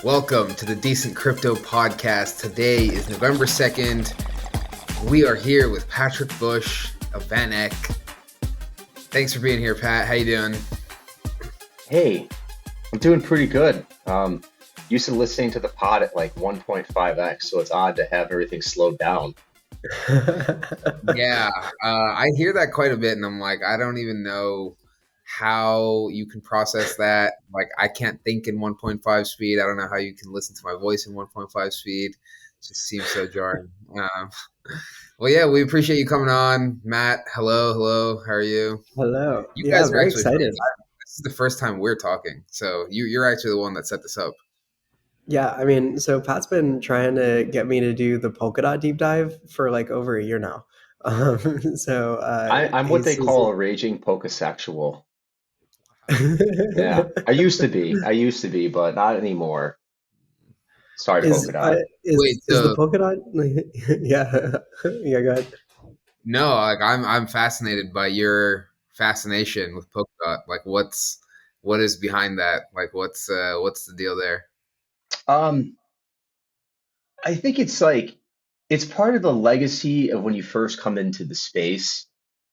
Welcome to the Decent Crypto Podcast. Today is November 2nd. We are here with Patrick Bush of Van Eck. Thanks for being here, Pat. How you doing? Hey, I'm doing pretty good. Used to listening to the pod at like 1.5x, so it's odd to have everything slowed down. Yeah, I hear that quite a bit, and I'm like, I don't even know how you can process that. Like, I can't think in 1.5 speed. I don't know how you can listen to my voice in 1.5 speed. It just seems so jarring. Well, yeah, we appreciate you coming on, Matt. Hello. How are you? Hello. You Yeah, guys are very actually excited. this is the first time we're talking, so you're actually the one that set this up. Yeah, I mean, so Pat's been trying to get me to do the Polkadot deep dive for like over a year now. So I'm what they call a raging pokosexual. Yeah, I used to be, but not anymore. Sorry, is Polkadot. Wait, is the so Polkadot? Yeah, yeah. Go ahead. no, like I'm fascinated by your fascination with Polkadot. Like, what is behind that? Like, what's the deal there? Um, I think it's part of the legacy of when you first come into the space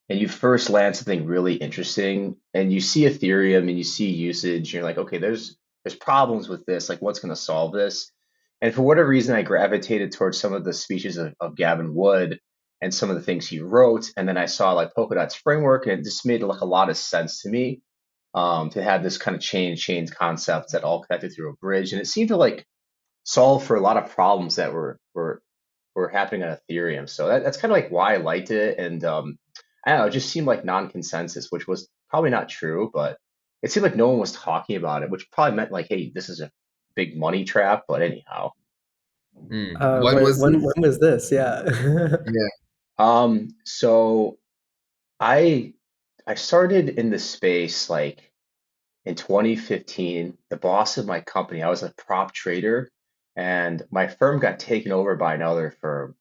and you first land something really interesting and you see Ethereum and you see usage, you're like, okay, there's problems with this, like what's going to solve this? And for whatever reason, I gravitated towards some of the speeches of Gavin Wood and some of the things he wrote, and then I saw like Polkadot's framework, and it just made like a lot of sense to me to have this kind of chain concept that all connected through a bridge, and it seemed to like solve for a lot of problems that were happening on Ethereum. So that's kind of like why I liked it. And I don't know, it just seemed like non-consensus, which was probably not true, but it seemed like no one was talking about it, which probably meant like, hey, this is a big money trap. But anyhow, When was When was this? Yeah. yeah? so I I started in the space like in 2015. The boss of my company, I was a prop trader, and my firm got taken over by another firm.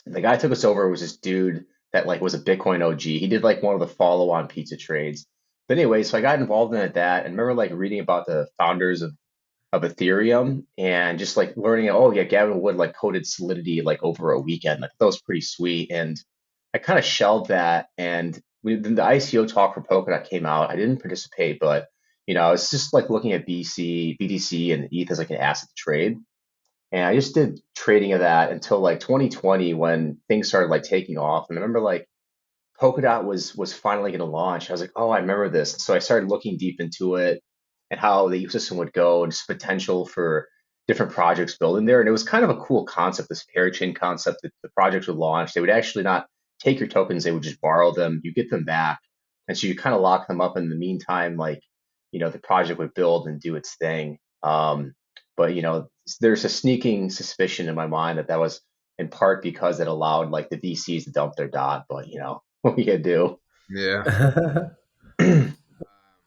The guy took us over was this dude that like was a Bitcoin OG. He did like one of the follow-on pizza trades. But anyway, so I got involved in that and remember like reading about the founders of Ethereum and just like learning, oh yeah, Gavin Wood like coded Solidity like over a weekend. Like that was pretty sweet. And I kind of shelved that. And then the ICO talk for Polkadot came out. I didn't participate, but I was just like looking at BTC and ETH as like an asset to trade. And I just did trading of that until like 2020 when things started like taking off. And I remember like Polkadot was finally going to launch. I was like, oh, I remember this. So I started looking deep into it and how the ecosystem would go and just potential for different projects building there. And it was kind of a cool concept, this parachain concept that the projects would launch. They would actually not take your tokens, they would just borrow them, you get them back. And so you kind of lock them up in the meantime, like, the project would build and do its thing. But there's a sneaking suspicion in my mind that that was in part because it allowed like the VCs to dump their dot, but what we could do. Yeah.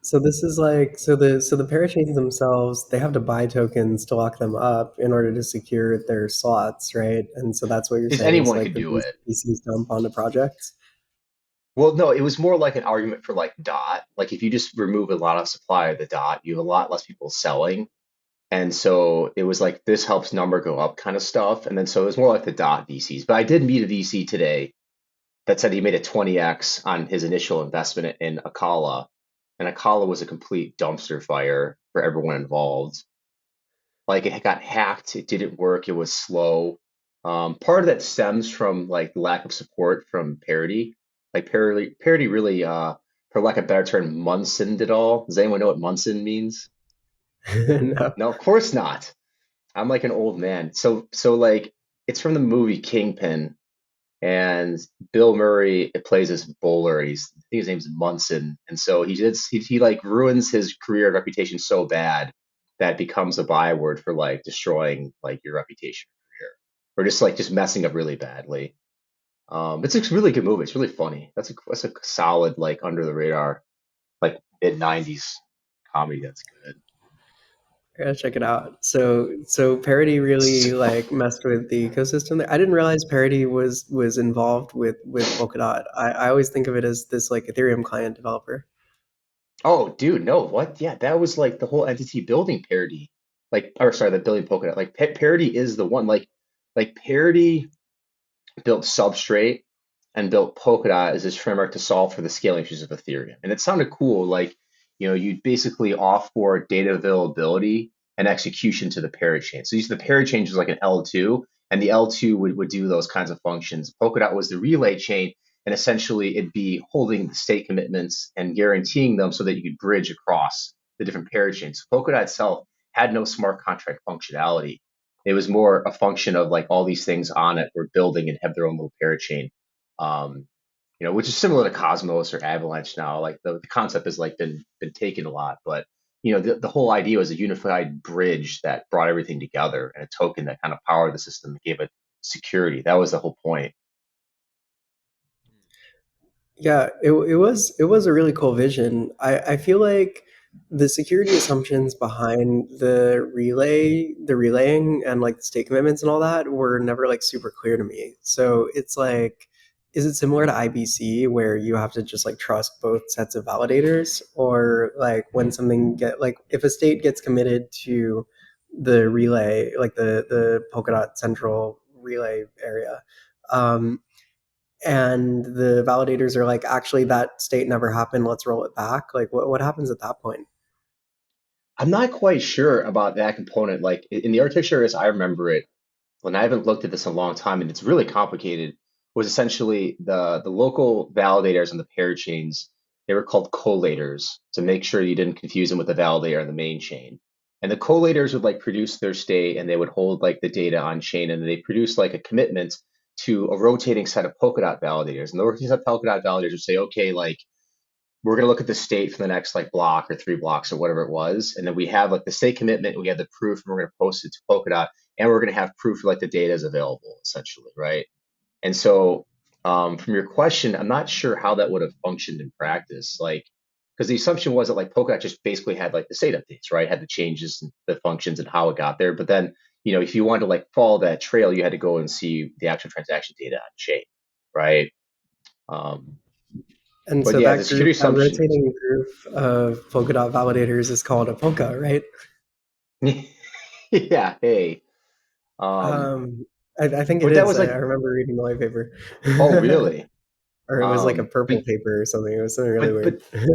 So this is like so the parachains themselves, they have to buy tokens to lock them up in order to secure their slots, right? And so that's what you're Because saying is anyone like could the do it. VCs dump onto projects. Well, no, it was more like an argument for like dot. Like if you just remove a lot of supply of the dot, you have a lot less people selling. And so it was like this helps number go up kind of stuff. And then so it was more like the dot VCs. But I did meet a VC today that said he made a 20x on his initial investment in Akala. And Akala was a complete dumpster fire for everyone involved. Like it got hacked, it didn't work, it was slow. Part of that stems from like lack of support from Parity. Like Parity really, for lack of a better term, Munsoned it all. Does anyone know what Munson means? No. No, of course not. I'm like an old man. So like it's from the movie Kingpin, and Bill Murray plays this bowler. I think his name's Munson, and so he like ruins his career and reputation so bad that becomes a byword for like destroying like your reputation career, or just messing up really badly. It's a really good movie. It's really funny. That's a solid like under the radar like mid 90s comedy. That's good. I gotta check it out. So Parity really like messed with the ecosystem there. I didn't realize Parity was involved with Polkadot. I always think of it as this like Ethereum client developer. Oh, dude, no, what? Yeah, that was like the whole entity building parody. like, or sorry, the billion Polkadot. Like Parity is the one. Like Parity built Substrate and built Polkadot as this framework to solve for the scaling issues of Ethereum. And it sounded cool. Like, you'd basically offboard data availability and execution to the parity chain. So the parity chain was like an L2, and the L2 would do those kinds of functions. Polkadot was the relay chain, and essentially it'd be holding the state commitments and guaranteeing them so that you could bridge across the different parity chains. So Polkadot itself had no smart contract functionality. It was more a function of like all these things on it were building and have their own little parachain, um, which is similar to Cosmos or Avalanche now. Like the concept has like been taken a lot, but the whole idea was a unified bridge that brought everything together and a token that kind of powered the system and gave it security. That was the whole point. Yeah, it was a really cool vision. I feel like the security assumptions behind the relaying and like the state commitments and all that were never like super clear to me. So it's like, is it similar to IBC where you have to just like trust both sets of validators, or like when something get like if a state gets committed to the relay, like the Polkadot central relay area, um, and the validators are like, actually, that state never happened. Let's roll it back. Like, what happens at that point? I'm not quite sure about that component. Like in the architecture as I remember it, when I haven't looked at this in a long time, and it's really complicated, was essentially the local validators and the pair chains. They were called collators to make sure you didn't confuse them with the validator on the main chain. And the collators would like produce their state, and they would hold like the data on chain, and they produce like a commitment to a rotating set of Polkadot validators. And the rotating set of Polkadot validators would say, okay, like we're going to look at the state for the next like block or 3 blocks or whatever it was. And then we have like the state commitment, we have the proof, and we're going to post it to Polkadot, and we're going to have proof like the data is available essentially, right? And so from your question, I'm not sure how that would have functioned in practice. Like, because the assumption was that like Polkadot just basically had like the state updates, right? Had the changes and the functions and how it got there. But then, if you wanted to like follow that trail, you had to go and see the actual transaction data on chain, right? Um, And but so yeah, the that group, security that assumptions. rotating group of Polkadot validators is called a polka, right? Yeah, hey. Um, Um, I think it but that is. was I like, remember reading the white paper. oh, really? Or it was like a Um, but purple paper or something. It was something really but weird.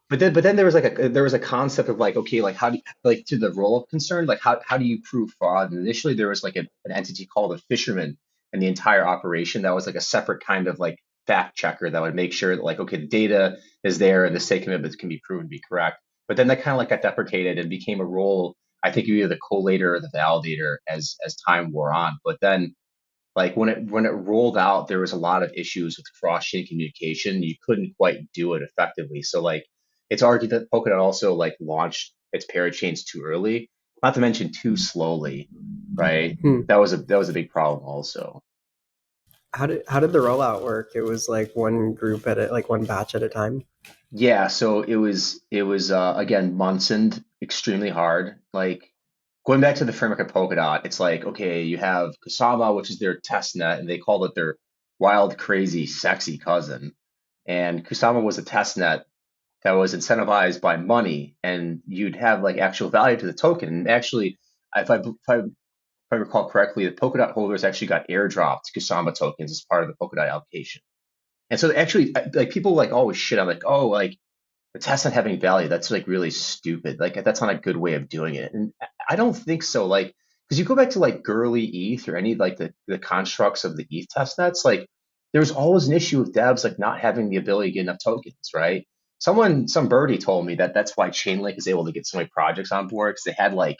but but then there was a concept of like, okay, like how do you, like to the roll up concern, like how do you prove fraud? And initially there was like an entity called a fisherman and the entire operation that was like a separate kind of like fact checker that would make sure that like, okay, the data is there and the state commitments can be proven to be correct. But then that kind of like got deprecated and became a role, I think, either the collator or the validator as time wore on. But then like when it rolled out, there was a lot of issues with cross-chain communication. You couldn't quite do it effectively. So like it's argued that Polkadot also like launched its parachains too early, not to mention too slowly, right? Hmm. That was a big problem also. How did the rollout work? It was like one group at it, like one batch at a time. Yeah, so it was again Munson extremely hard. Like going back to the framework of Polkadot, it's like okay, you have Kusama, which is their test net, and they called it their wild, crazy, sexy cousin. And Kusama was a test net that was incentivized by money, and you'd have like actual value to the token. And actually, if I recall correctly, the Polkadot holders actually got airdropped Kusama tokens as part of the Polkadot allocation. And so actually, like people like always shit on like, oh, like the test not having value, that's like really stupid. Like that's not a good way of doing it. And I don't think so. Like, because you go back to like Gurley ETH or any like the constructs of the ETH test nets, like there's always an issue with devs like not having the ability to get enough tokens, right? Some birdie told me that that's why Chainlink is able to get so many projects on board because they had like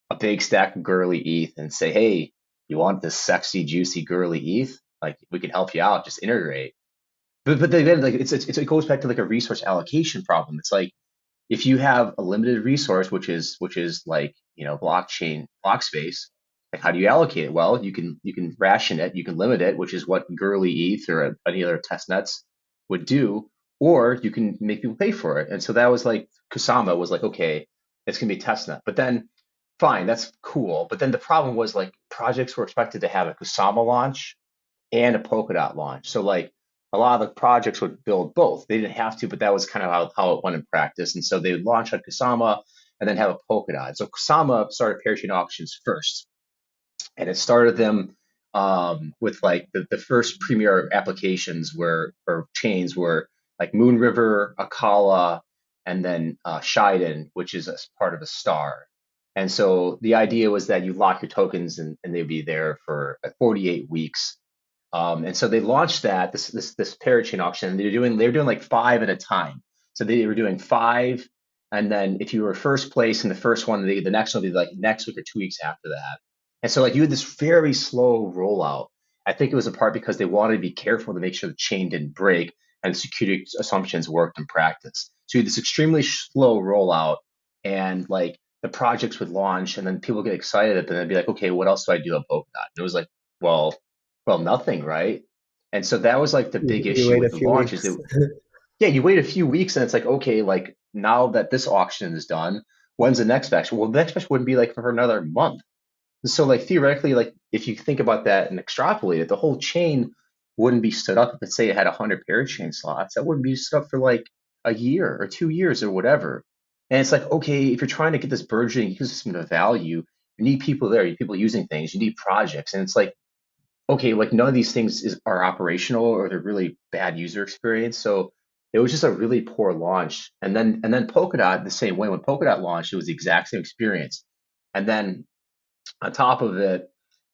a big stack of Gurley ETH and say, hey, you want this sexy, juicy Gurley ETH? Like we can help you out, just integrate. But then like it goes back to like a resource allocation problem. It's like if you have a limited resource, which is like blockchain block space, like how do you allocate it? Well, you can ration it, you can limit it, which is what Gurley ETH or any other test nets would do, or you can make people pay for it. And so that was like Kusama was like, okay, it's gonna be test net. But then fine, that's cool. But then the problem was like projects were expected to have a Kusama launch and a Polkadot launch. So like a lot of the projects would build both. They didn't have to, but that was kind of how it went in practice. And so they would launch on Kusama, and then have a Polkadot. So Kusama started parachain auctions first, and it started them with like the first premier applications were or chains were like Moon River, Akala, and then Shiden, which is a part of a star. And so the idea was that you lock your tokens and they'd be there for 48 weeks. And so they launched this parachain auction. And they were doing like five at a time. So they were doing five, and then if you were first place in the first one, the next one would be like next week or 2 weeks after that. And so like you had this very slow rollout. I think it was in part because they wanted to be careful to make sure the chain didn't break and the security assumptions worked in practice. So you had this extremely slow rollout, and like the projects would launch, and then people get excited, and then they'd be like, okay, what else do I do on Polkadot? And it was like, well, nothing, right? And so that was like the big You issue wait a with the few launch is weeks. that yeah, you wait a few weeks and it's like, okay, like now that this auction is done, when's the next batch? Well, the next batch wouldn't be like for another month. So like theoretically, like if you think about that and extrapolate it, the whole chain wouldn't be stood up if let's say it had 100 parachain slots. That wouldn't be stood up for like a year or 2 years or whatever. And it's like, okay, if you're trying to get this burgeoning ecosystem of value, you need people there, you need people using things, you need projects. And it's like, okay, like none of these things are operational or they're really bad user experience. So it was just a really poor launch. And then Polkadot the same way. When Polkadot launched, it was the exact same experience. And then on top of it,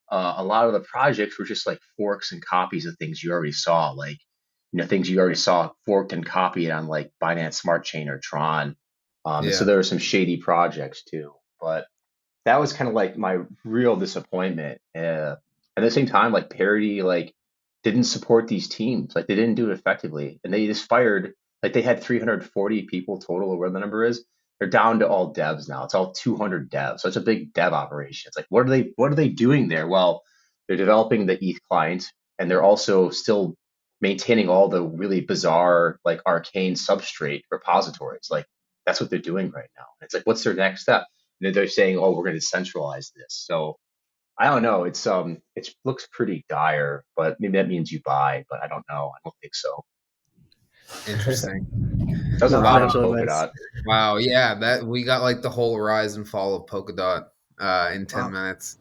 a lot of the projects were just like forks and copies of things you already saw, like things you already saw forked and copied on like Binance Smart Chain or Tron. And so Yeah. there were some shady projects too. But that was kind of like my real disappointment. At the same time, like Parody like didn't support these teams. Like they didn't do it effectively, and they just fired. Like they had 340 people total, or whatever the number is. They're down to all devs now. It's all 200 devs. So it's a big dev operation. It's like what are they doing there? Well, they're developing the ETH client, and they're also still maintaining all the really bizarre like arcane substrate repositories. Like that's what they're doing right now. And it's like, what's their next step? And they're saying, oh, we're going to centralize this. So I don't know. It looks pretty dire, but maybe that means you buy, but I don't know. I don't think so. Interesting. Doesn't Not rot on financial advice. Polkadot. Wow. Yeah. That we got like the whole rise and fall of Polkadot in 10 Wow. minutes.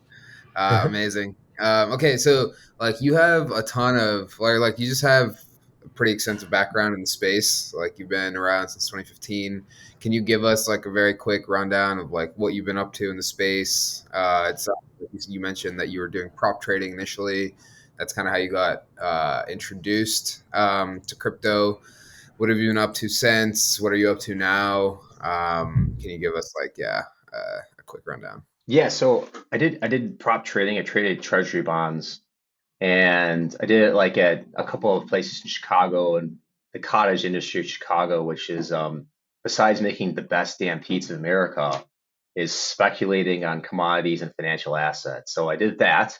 Amazing. Okay, so like you have a ton of like you just have a pretty extensive background in the space. Like you've been around since 2015. Can you give us like a very quick rundown of like what you've been up to in the space? You mentioned that you were doing prop trading initially. That's kind of how you got introduced to crypto. What have you been up to since? What are you up to now? Can you give us like a quick rundown? Yeah, so I did prop trading. I traded treasury bonds, and I did it like at a couple of places in Chicago and the cottage industry of Chicago, which is besides making the best damn pizza in America, is speculating on commodities and financial assets. So I did that.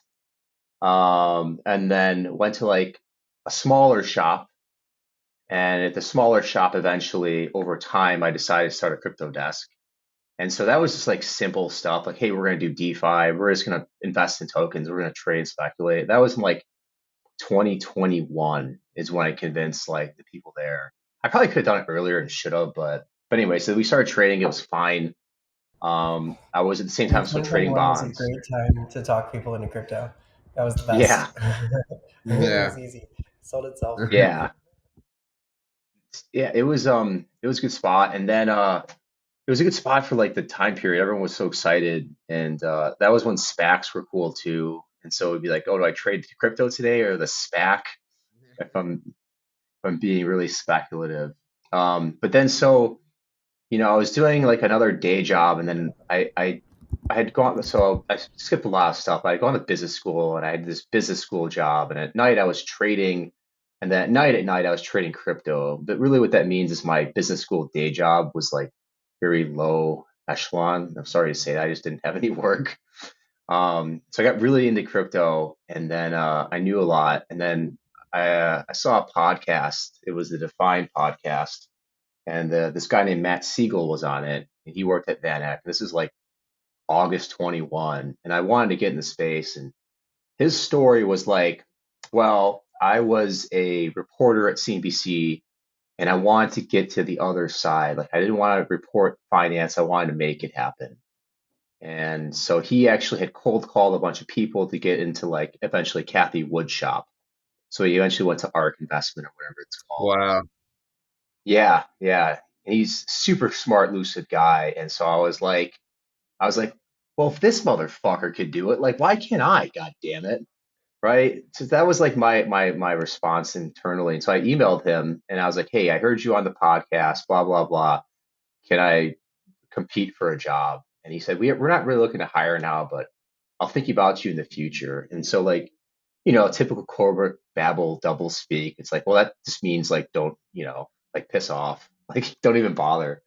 And then went to like a smaller shop. And at the smaller shop, eventually, over time, I decided to start a crypto desk. And so that was just like simple stuff like, hey, we're going to do DeFi. We're just going to invest in tokens. We're going to trade, speculate. That was in like 2021 is when I convinced like the people there. I probably could have done it earlier and should have, but anyway, so we started trading. It was fine. I was at the same Yeah, time still trading 2021 was a bonds. great time to talk people into crypto. That was the Yeah, best. It Yeah. was easy. Sold itself. yeah, yeah. It was a good spot. And then it was a good spot for like the time period. Everyone was so excited, and that was when SPACs were cool too. And so it'd be like, oh, do I trade crypto today or the SPAC? If I'm being really speculative. But then I was doing like another day job, and then I had gone. So I skipped a lot of stuff. I had gone to business school, and I had this business school job, and at night I was trading. And then at night I was trading crypto. But really, what that means is my business school day job was like very low echelon. I'm sorry to say that. I just didn't have any work. So I got really into crypto, and then I knew a lot. And then I saw a podcast. It was the Define podcast, and this guy named Matt Siegel was on it, and he worked at Van Eck. This is like August 21, and I wanted to get in the space. And his story was like, well, I was a reporter at CNBC, and I wanted to get to the other side. Like I didn't want to report finance. I wanted to make it happen. And so he actually had cold called a bunch of people to get into like eventually Kathy Wood's shop. So he eventually went to ARK Investment or whatever it's called. Wow. Yeah, yeah. He's super smart, lucid guy. And so I was like, well, if this motherfucker could do it, like, why can't I? God damn it. Right. So that was like my response internally. And so I emailed him and I was like, hey, I heard you on the podcast, blah, blah, blah. Can I compete for a job? And he said, we're not really looking to hire now, but I'll think about you in the future. And so like, typical corporate babble, double speak. It's like, well, that just means like don't, like piss off. Like don't even bother.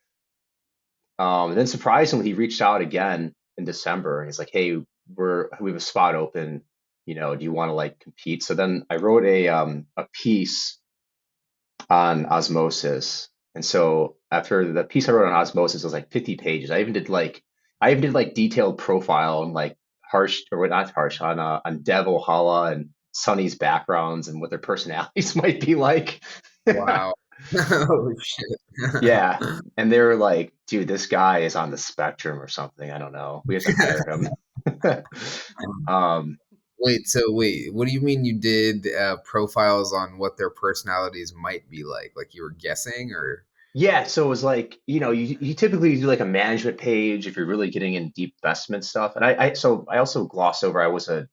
And then surprisingly, he reached out again in December and he's like, hey, we have a spot open. Do you want to like compete? So then I wrote a piece on osmosis. And so after the piece I wrote on osmosis was like 50 pages. I even did like detailed profile on like harsh or not harsh on Dev Ohala and Sunny's backgrounds and what their personalities might be like. Wow. Oh shit. Yeah. And they were like, dude, this guy is on the spectrum or something. I don't know. We have to hire him. Um, Wait, what do you mean you did profiles on what their personalities might be like? Like you were guessing or yeah, so it was like, you typically do like a management page if you're really getting in deep investment stuff. And I also glossed over, I was a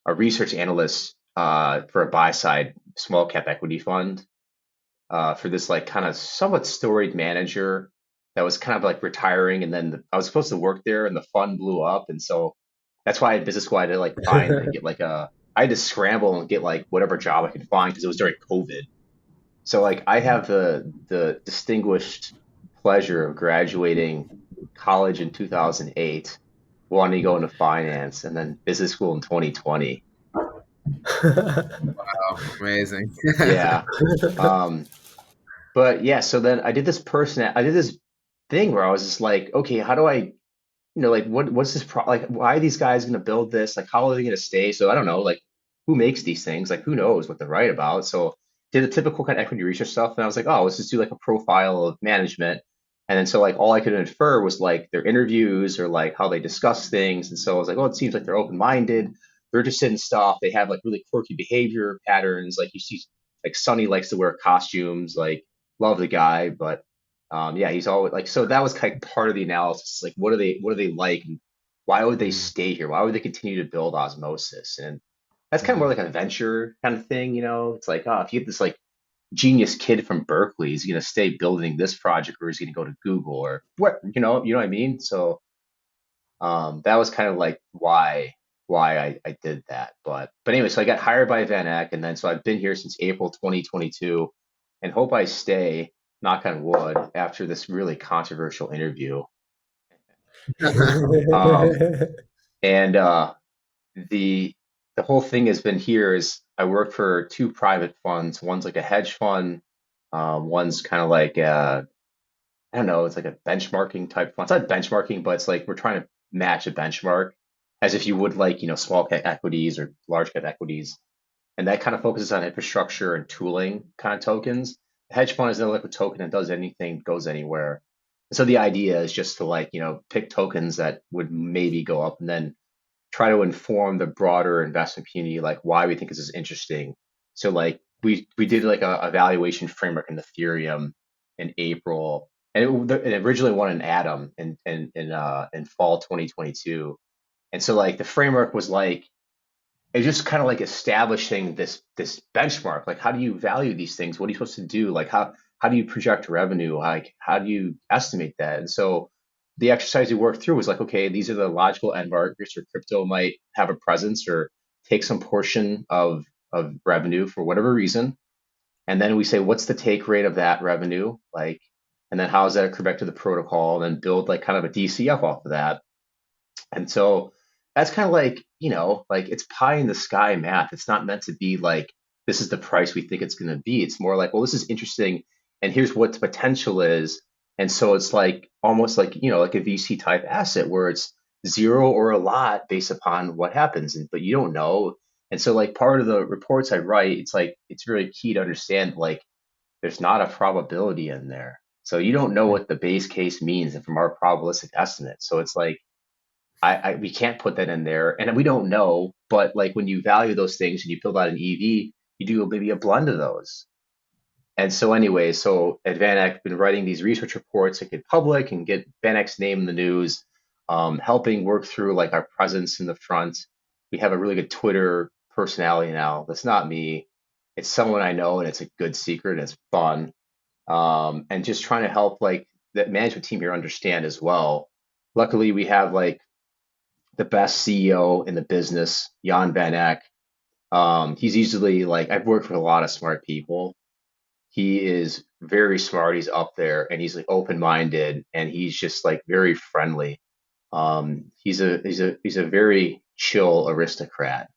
research analyst for a buy side small cap equity fund for this like kind of somewhat storied manager that was kind of like retiring. And then I was supposed to work there and the fund blew up. And so that's why I had business school. I had to like find and get like I had to scramble and get like whatever job I could find because it was during COVID. So like I have the distinguished pleasure of graduating college in 2008, wanting to go into finance, and then business school in 2020. wow, amazing. Yeah. Um, but yeah, so then I did this thing where I was just like, okay, how do I like what's this like why are these guys going to build this, like how are they going to stay? So I don't know, like who makes these things, like who knows what they're right about. So did the typical kind of equity research stuff and I was like, oh, let's just do like a profile of management. And then so like all I could infer was like their interviews or like how they discuss things. And so I was like, oh, it seems like they're open-minded, they're interested in stuff, they have like really quirky behavior patterns, like you see like Sonny likes to wear costumes, like love the guy, but yeah, he's always like, so that was kind of part of the analysis. Like, what do they like? And why would they Mm, stay here? Why would they continue to build osmosis? And that's kind of more mm, like an venture kind of thing. It's like, oh, if you get this like genius kid from Berkeley, is he going to stay building this project or is he going to go to Google or what? You know what I mean? So that was kind of like why I did that. But anyway, so I got hired by Van Eck, and then so I've been here since April 2022, and hope I stay, knock on wood, after this really controversial interview. Um, and the the whole thing has been here is I work for two private funds. One's like a hedge fund. One's kind of like I don't know, it's like a benchmarking type fund. It's not benchmarking, but it's like we're trying to match a benchmark as if you would like, small cap equities or large cap equities. And that kind of focuses on infrastructure and tooling kind of tokens. The hedge fund is no liquid token that does anything, goes anywhere. And so the idea is just to like, pick tokens that would maybe go up and then try to inform the broader investment community like why we think this is interesting. So like we did like a evaluation framework in Ethereum in April, and it originally won an Atom in fall 2022. And so like the framework was like it's just kind of like establishing this benchmark. Like, how do you value these things? What are you supposed to do? Like, how do you project revenue? Like, how do you estimate that? And so, the exercise we worked through was like, okay, these are the logical end markets where crypto might have a presence or take some portion of revenue for whatever reason. And then we say, what's the take rate of that revenue? Like, and then how does that accrue back to the protocol? And then build like kind of a DCF off of that. And so that's kind of like, like it's pie in the sky math. It's not meant to be like, this is the price we think it's going to be. It's more like, well, this is interesting. And here's what the potential is. And so it's like almost like, like a VC type asset where it's zero or a lot based upon what happens. But you don't know. And so like part of the reports I write, it's like, it's really key to understand like there's not a probability in there. So you don't know what the base case means from our probabilistic estimate. So it's like we can't put that in there, and we don't know. But like when you value those things and you build out an EV, you do maybe a blend of those. And so anyway, so at VanEck, been writing these research reports that get public and get VanEck's name in the news, helping work through like our presence in the front. We have a really good Twitter personality now. That's not me. It's someone I know, and it's a good secret, and it's fun. And just trying to help like the management team here understand as well. Luckily, we have like the best CEO in the business, Jan Van Eck. He's usually like I've worked with a lot of smart people. He is very smart. He's up there, and he's like open-minded, and he's just like very friendly. He's a very chill aristocrat.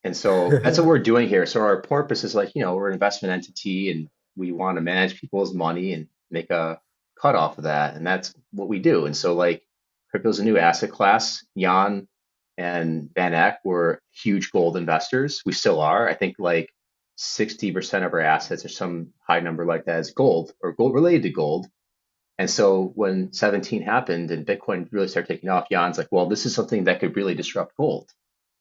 And so that's what we're doing here. So our purpose is like, we're an investment entity and we want to manage people's money and make a cut off of that. And that's what we do. And so like crypto's a new asset class. Jan and Van Eck were huge gold investors. We still are. I think like 60% of our assets or some high number like that is gold or gold related to gold. And so when 17 happened and Bitcoin really started taking off, Jan's like, well, this is something that could really disrupt gold.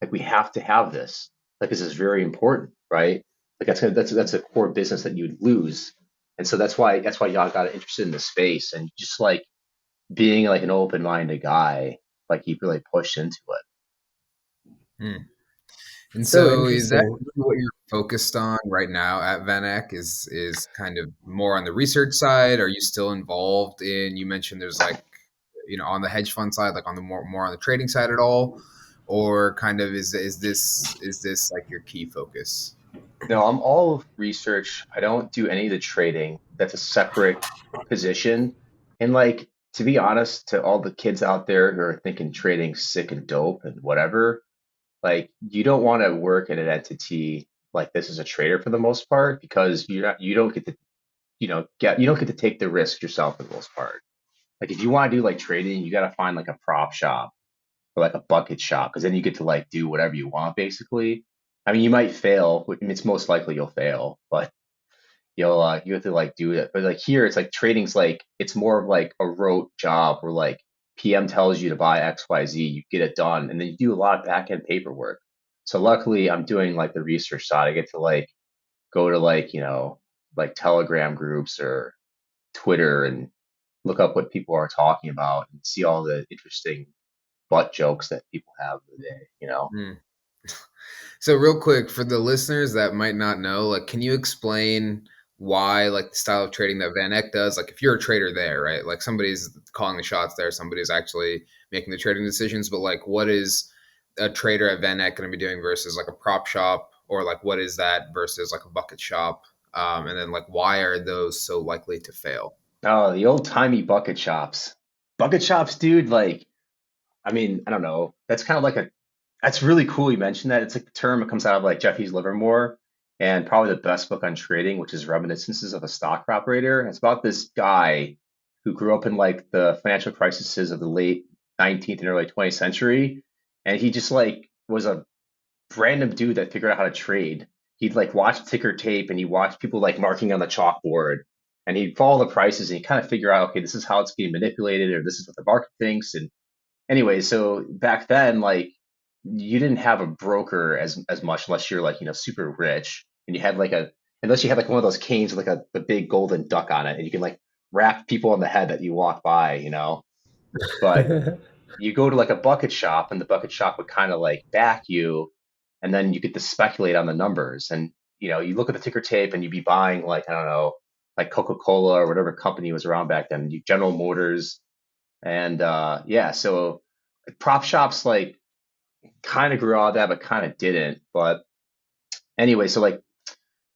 Like we have to have this. Like this is very important, right? Like that's a core business that you'd lose. And so that's why Jan got interested in the space and just like being like an open-minded guy, like he really pushed into it. Hmm. And So so is that interesting. really what you're focused on right now at VanEck is kind of more on the research side? Are you still involved in, you mentioned there's like, on the hedge fund side, like on the more on the trading side at all? Or kind of is this like your key focus? No, I'm all research. I don't do any of the trading. That's a separate position. And like to be honest, to all the kids out there who are thinking trading sick and dope and whatever, like you don't want to work at an entity like this as a trader for the most part because you don't get to you don't get to take the risk yourself for the most part. Like if you want to do like trading, you got to find like a prop shop or like a bucket shop because then you get to like do whatever you want basically. I mean, you might fail. I mean, it's most likely you'll fail, but you have to like do it. But like here, it's like trading's like it's more of like a rote job where like PM tells you to buy X Y Z, you get it done, and then you do a lot of back end paperwork. So luckily, I'm doing like the research side. I get to like go to like like Telegram groups or Twitter and look up what people are talking about and see all the interesting butt jokes that people have in the day. Hmm. So real quick for the listeners that might not know, like, can you explain why, like, the style of trading that Van Eck does? Like, if you're a trader there, right? Like, somebody's calling the shots there, somebody's actually making the trading decisions. But like, what is a trader at Van Eck going to be doing versus like a prop shop, or like, what is that versus like a bucket shop? And then like, why are those so likely to fail? Oh, the old timey bucket shops. Bucket shops, dude, like, I mean, I don't know. That's really cool you mentioned that. It's like a term that comes out of like Jeffy's Livermore and probably the best book on trading, which is Reminiscences of a Stock Operator. And it's about this guy who grew up in like the financial crises of the late 19th and early 20th century. And he just like was a random dude that figured out how to trade. He'd like watch ticker tape and he watched people like marking on the chalkboard and he'd follow the prices and he kind of figure out, okay, this is how it's being manipulated or this is what the market thinks. And anyway, so back then, like you didn't have a broker as much unless you're like, super rich and you had like unless you had like one of those canes with like a big golden duck on it and you can like rap people on the head that you walk by. But you go to like a bucket shop and the bucket shop would kind of like back you and then you get to speculate on the numbers and you look at the ticker tape and you'd be buying like I don't know like Coca-Cola or whatever company was around back then, General Motors. And yeah, so prop shops like kind of grew out of that but kind of didn't. But anyway, so like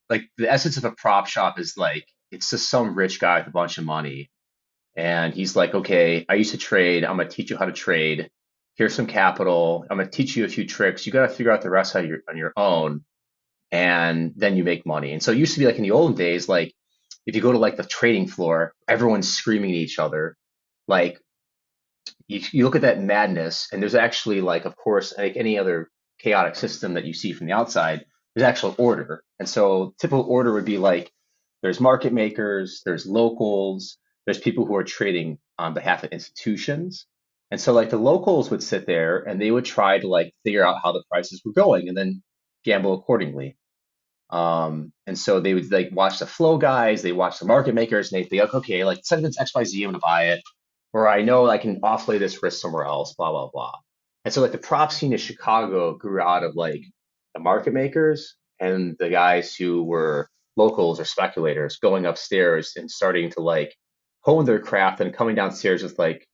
the essence of a prop shop is like it's just some rich guy with a bunch of money and he's like, okay, I used to trade. I'm going to teach you how to trade. Here's some capital. I'm going to teach you a few tricks. You got to figure out the rest on your own. And then you make money. And so it used to be like in the old days, like if you go to like the trading floor, everyone's screaming at each other. Like you look at that madness and there's actually like, of course, like any other chaotic system that you see from the outside, there's actual order. And so typical order would be like there's market makers, there's locals, there's people who are trading on behalf of institutions. And so like the locals would sit there and they would try to like figure out how the prices were going and then gamble accordingly. And so they would like watch the flow guys, they watch the market makers, and they think, okay, like sentence XYZ, I'm gonna buy it, or I know I can offlay this risk somewhere else, blah, blah, blah. And so like the prop scene in Chicago grew out of like the market makers and the guys who were locals or speculators going upstairs and starting to like hone their craft and coming downstairs with like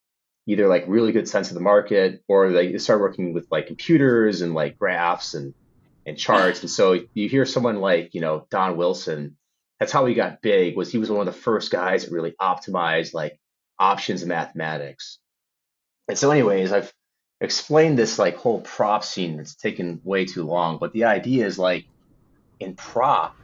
either like really good sense of the market or they start working with like computers and like graphs and charts. And so you hear someone like, Don Wilson, that's how he got big, was he was one of the first guys that really optimized like options and mathematics. And so anyways, I've explained this like whole prop scene that's taken way too long, but the idea is like in prop,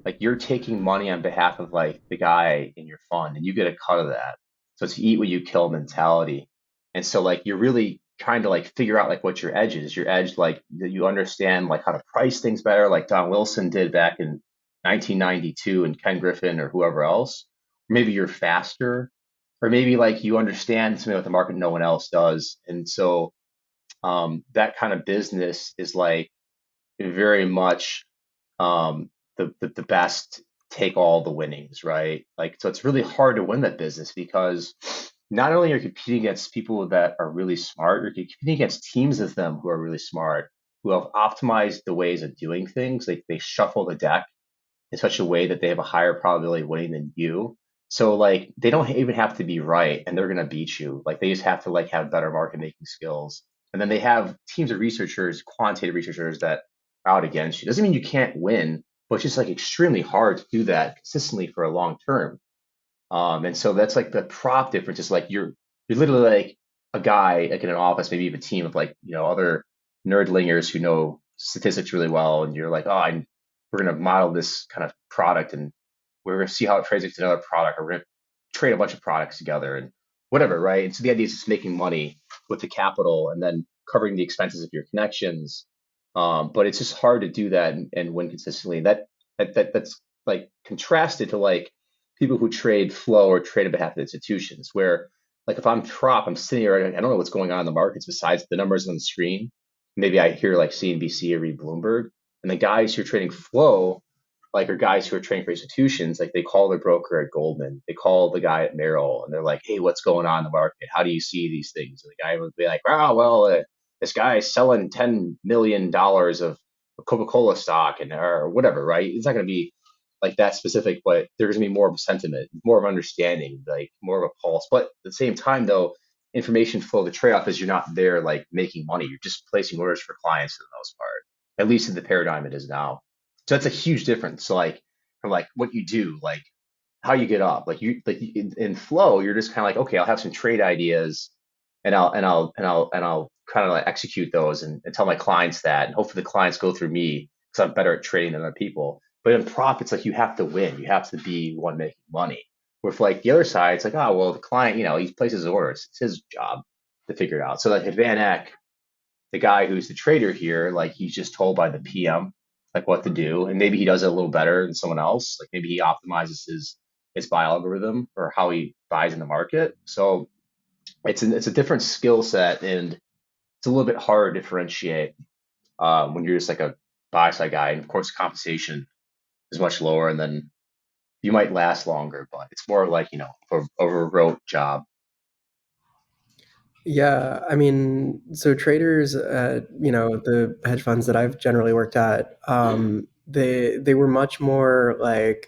like you're taking money on behalf of like the guy in your fund and you get a cut of that. So it's eat what you kill mentality. And so like you're really trying to like figure out like what your edge is. Your edge like that you understand like how to price things better, like Don Wilson did back in 1992 and Ken Griffin or whoever else. Or maybe you're faster, or maybe like you understand something about the market no one else does. And so that kind of business is like very much the best take all the winnings, right? Like, so it's really hard to win that business because not only are you competing against people that are really smart, you're competing against teams of them who are really smart, who have optimized the ways of doing things. Like they shuffle the deck in such a way that they have a higher probability of winning than you. So like they don't even have to be right and they're gonna beat you. Like they just have to like have better market making skills. And then they have teams of researchers, quantitative researchers that are out against you. Doesn't mean you can't win, but it's just like extremely hard to do that consistently for a long term. And so that's like the prop difference is like you're literally like a guy like in an office, maybe you have a team of like, other nerdlingers who know statistics really well, and you're like, oh, we're gonna model this kind of product and we're gonna see how it translates to another product, or we're gonna trade a bunch of products together and whatever, right? And so the idea is just making money with the capital and then covering the expenses of your connections. But it's just hard to do that and win consistently. That's like contrasted to like people who trade flow or trade on behalf of institutions, where like if I'm prop, I'm sitting here, I don't know what's going on in the markets besides the numbers on the screen. Maybe I hear like CNBC or read Bloomberg, and the guys who are trading flow, like, are guys who are trading for institutions, like they call their broker at Goldman, they call the guy at Merrill, and they're like, "Hey, what's going on in the market? How do you see these things?" And the guy would be like, "Oh, well, this guy is selling $10 million of Coca-Cola stock and or whatever, right?" It's not going to be like that specific, but there's going to be more of a sentiment, more of understanding, like more of a pulse. But at the same time, though, information flow, the trade-off is you're not there like making money. You're just placing orders for clients for the most part, at least in the paradigm it is now. So that's a huge difference. So like from like what you do, like how you get up, like in flow, you're just kind of like, okay, I'll have some trade ideas and I'll kind of like execute those and tell my clients that, and hopefully the clients go through me because I'm better at trading than other people. But in prop, it's like you have to win. You have to be one making money. With like the other side, it's like, oh well, the client, he places his orders. It's his job to figure it out. So like at Van Eck, the guy who's the trader here, like he's just told by the PM like what to do, and maybe he does it a little better than someone else. Like maybe he optimizes his buy algorithm or how he buys in the market. So it's a different skill set, and it's a little bit harder to differentiate when you're just like a buy side guy. And of course, compensation is much lower, and then you might last longer, but it's more like a rote job. Yeah, I mean, so traders at, the hedge funds that I've generally worked at, they were much more like,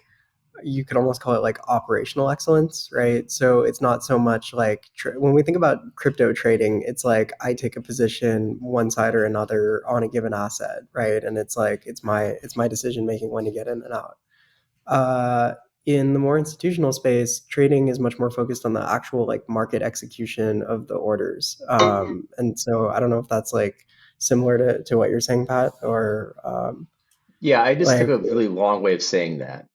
you could almost call it like operational excellence, right? So it's not so much like when we think about crypto trading, it's like I take a position one side or another on a given asset, right? And it's like it's my decision making when to get in and out. Uh, in the more institutional space, trading is much more focused on the actual like market execution of the orders. And so I don't know if that's like similar to what you're saying, Pat, or Yeah, I just took like a really long way of saying that.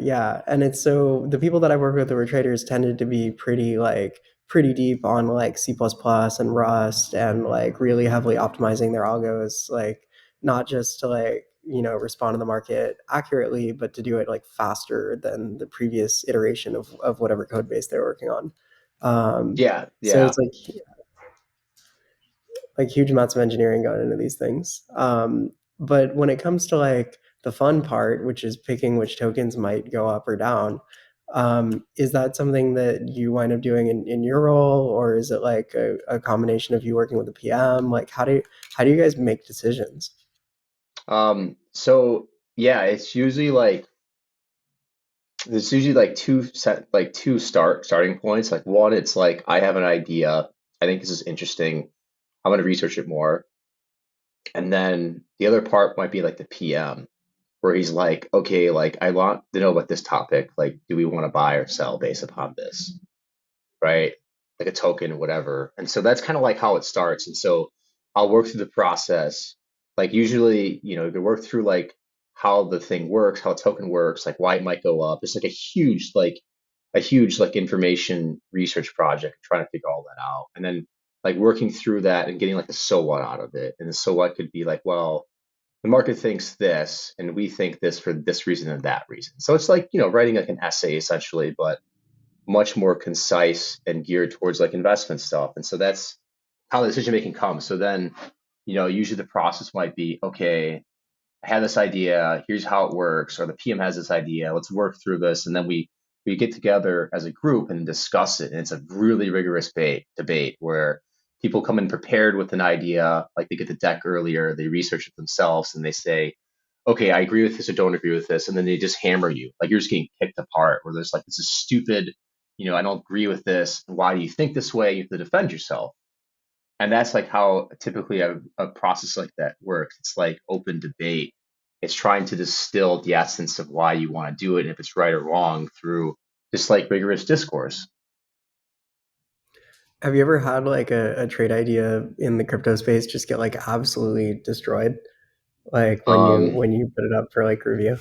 yeah, and it's so the people that I work with that were traders tended to be pretty like pretty deep on like C++ and Rust and like really heavily optimizing their algos, like not just to like, respond to the market accurately, but to do it like faster than the previous iteration of whatever code base they're working on. Yeah, So yeah. it's like huge amounts of engineering going into these things. But when it comes to like the fun part, which is picking which tokens might go up or down, is that something that you wind up doing in your role, or is it like a combination of you working with the PM? Like how do you guys make decisions? So yeah, it's usually like there's usually like two starting points. Like one, it's like I have an idea. I think this is interesting. I'm gonna research it more. And then the other part might be like the PM, where he's like, okay, like I want to know about this topic. Like, do we want to buy or sell based upon this? Right? Like a token or whatever. And so that's kind of like how it starts. And so I'll work through the process. Like usually, you work through like how the thing works, how a token works, like why it might go up. It's like a huge information research project, trying to figure all that out. And then like working through that and getting like the so what out of it. And the so what could be like, well, the market thinks this and we think this for this reason and that reason. So it's like, writing like an essay essentially, but much more concise and geared towards like investment stuff. And so that's how the decision making comes. So then, usually the process might be, okay, I have this idea, here's how it works, or the PM has this idea, let's work through this. And then we get together as a group and discuss it. And it's a really rigorous debate where people come in prepared with an idea, like they get the deck earlier, they research it themselves, and they say, okay, I agree with this or don't agree with this. And then they just hammer you. Like you're just getting picked apart, where there's like, this is stupid, I don't agree with this. Why do you think this way? You have to defend yourself. And that's like how typically a process like that works. It's like open debate. It's trying to distill the essence of why you want to do it, and if it's right or wrong, through just like rigorous discourse. Have you ever had like a trade idea in the crypto space just get like absolutely destroyed? Like Um, when you put it up for like review?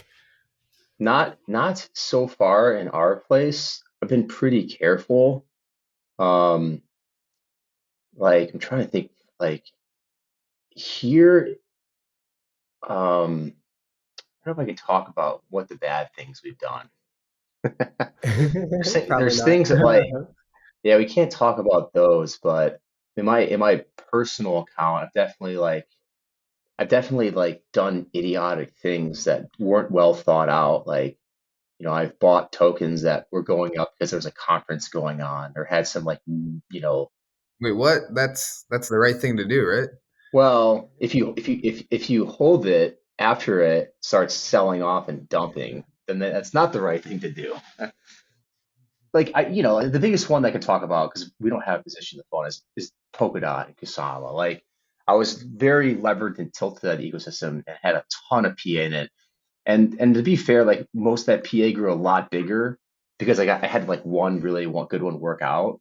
not so far in our place. I've been pretty careful. Um, like I'm trying to think, like here, I don't know if I can talk about what the bad things we've done. Probably There's not. things that like, yeah, we can't talk about those, but in my personal account, I've definitely like done idiotic things that weren't well thought out. Like, I've bought tokens that were going up because there was a conference going on, or had some like, Wait, what? That's the right thing to do, right? well, if you hold it after it starts selling off and dumping, then that's not the right thing to do. Like the biggest one that I can talk about, because we don't have a position in the phone, is Polkadot and Kusama. Like I was very levered and tilted to that ecosystem and had a ton of PA in it. And to be fair, like most of that PA grew a lot bigger because I had like one good one work out,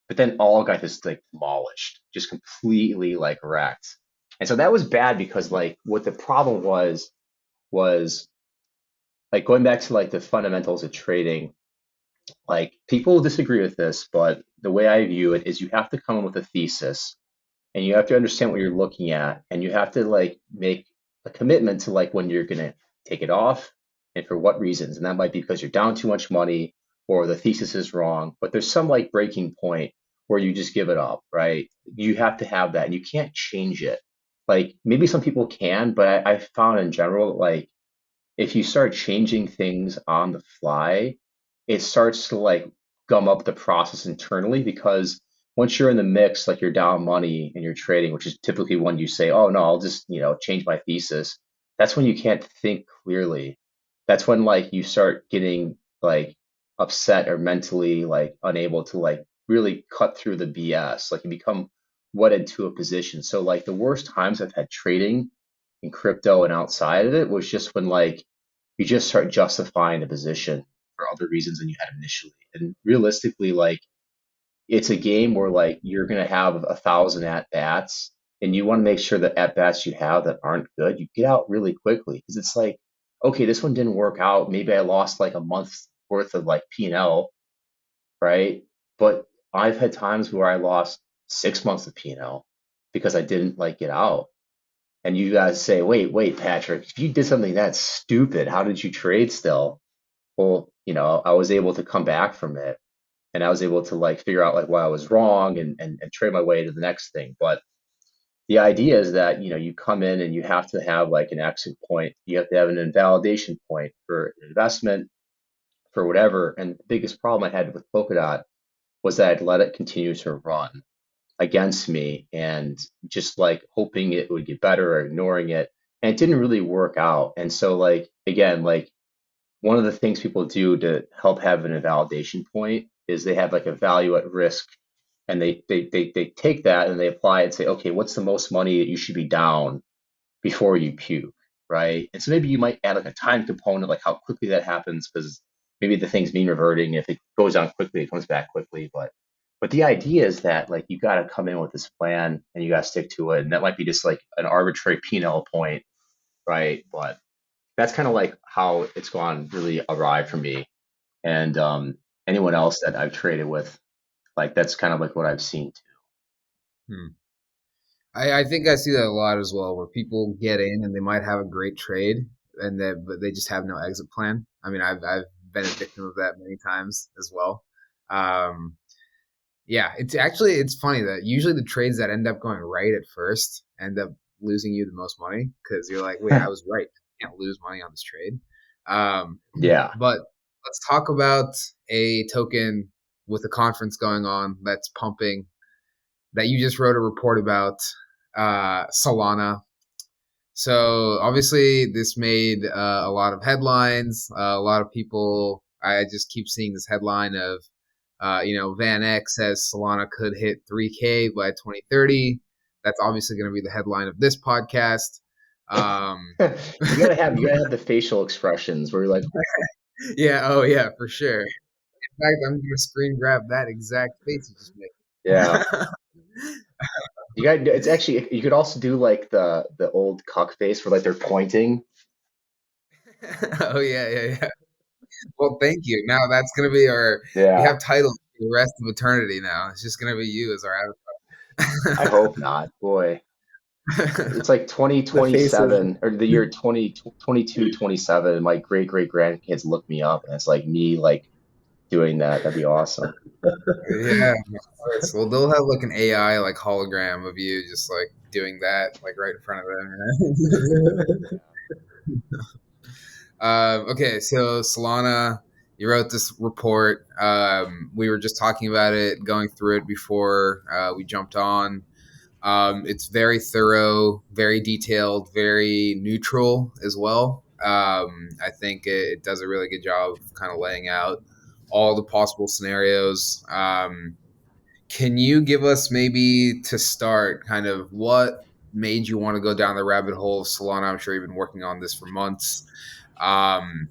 but then all got just like demolished, just completely like wrecked. And so that was bad because like what the problem was like going back to like the fundamentals of trading. Like people disagree with this, but the way I view it is you have to come up with a thesis and you have to understand what you're looking at, and you have to like make a commitment to like when you're gonna take it off and for what reasons. And that might be because you're down too much money or the thesis is wrong, but there's some like breaking point where you just give it up, right? You have to have that and you can't change it. Like maybe some people can, but I found in general, like if you start changing things on the fly, it starts to like gum up the process internally, because once you're in the mix, like you're down money and you're trading, which is typically when you say, oh no, I'll just, change my thesis. That's when you can't think clearly. That's when like you start getting like upset or mentally like unable to like really cut through the BS. Like you become wedded to a position. So like the worst times I've had trading in crypto and outside of it was just when like you just start justifying the position for other reasons than you had initially. And realistically, like it's a game where like you're gonna have 1,000 at bats, and you want to make sure that at bats you have that aren't good, you get out really quickly, because it's like, okay, this one didn't work out. Maybe I lost like a month's worth of like P&L, right? But I've had times where I lost 6 months of P&L because I didn't like get out. And you guys say, wait, Patrick, if you did something that stupid, how did you trade still? Well, I was able to come back from it and I was able to like figure out like why I was wrong and trade my way to the next thing. But the idea is that, you come in and you have to have like an exit point. You have to have an invalidation point for an investment, for whatever. And the biggest problem I had with Polkadot was that I'd let it continue to run against me and just like hoping it would get better or ignoring it. And it didn't really work out. And so like again, like one of the things people do to help have an invalidation point is they have like a value at risk and they take that and they apply it and say, okay, what's the most money that you should be down before you puke, right? And so maybe you might add like a time component, like how quickly that happens, because maybe the thing's mean reverting. If it goes down quickly, it comes back quickly. But the idea is that like you got to come in with this plan and you got to stick to it. And that might be just like an arbitrary P&L point, right? But that's kind of like how it's gone really awry for me. And anyone else that I've traded with, like that's kind of like what I've seen too. Hmm. I think I see that a lot as well, where people get in and they might have a great trade, but they just have no exit plan. I mean, I've been a victim of that many times as well. Um, yeah, it's funny that usually the trades that end up going right at first end up losing you the most money because you're like, wait, I was right. I can't lose money on this trade. Um, Yeah. but let's talk about a token with a conference going on that's pumping that you just wrote a report about, Solana. So obviously, this made a lot of headlines. A lot of people. I just keep seeing this headline of, Van Eck says Solana could hit 3K by 2030. That's obviously going to be the headline of this podcast. Um, You gotta have the facial expressions where you're like, yeah, oh yeah, for sure. In fact, I'm going to screen grab that exact face you just yeah. made. You got it's actually you could also do like the old cuck face where like they're pointing. Oh yeah, yeah, yeah. Well, thank you. Now that's gonna be our. We Yeah. have titles for the rest of eternity now. It's just gonna be you as our I avatar. hope not. Boy. It's like The faces. 2027 or the year 2022, 27. My great great grandkids look me up and it's like me like doing that. That'd be awesome. Yeah, of course. Well, they'll have like an AI like hologram of you just like doing that like right in front of them. Okay, so Solana, you wrote this report. We were just talking about it, going through it before we jumped on. It's very thorough, very detailed, very neutral as well. I think it does a really good job of kind of laying out all the possible scenarios. Can you give us maybe to start kind of what made you want to go down the rabbit hole of Solana? I'm sure you've been working on this for months. Um,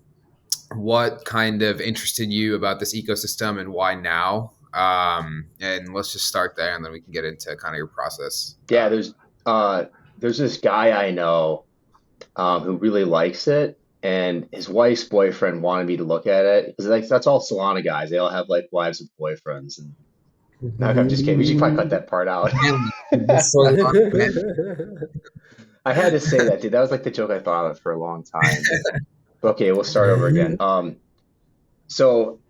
what kind of interested you about this ecosystem and why now? And let's just start there, and then we can get into kind of your process. Yeah, uh there's this guy I know who really likes it, and his wife's boyfriend wanted me to look at it because like that's all Solana guys. They all have like wives with boyfriends, and no, I'm just kidding. We should probably cut that part out. Man, this Solana, man. I had to say that, dude. That was like the joke I thought of for a long time. But okay, we'll start over again. So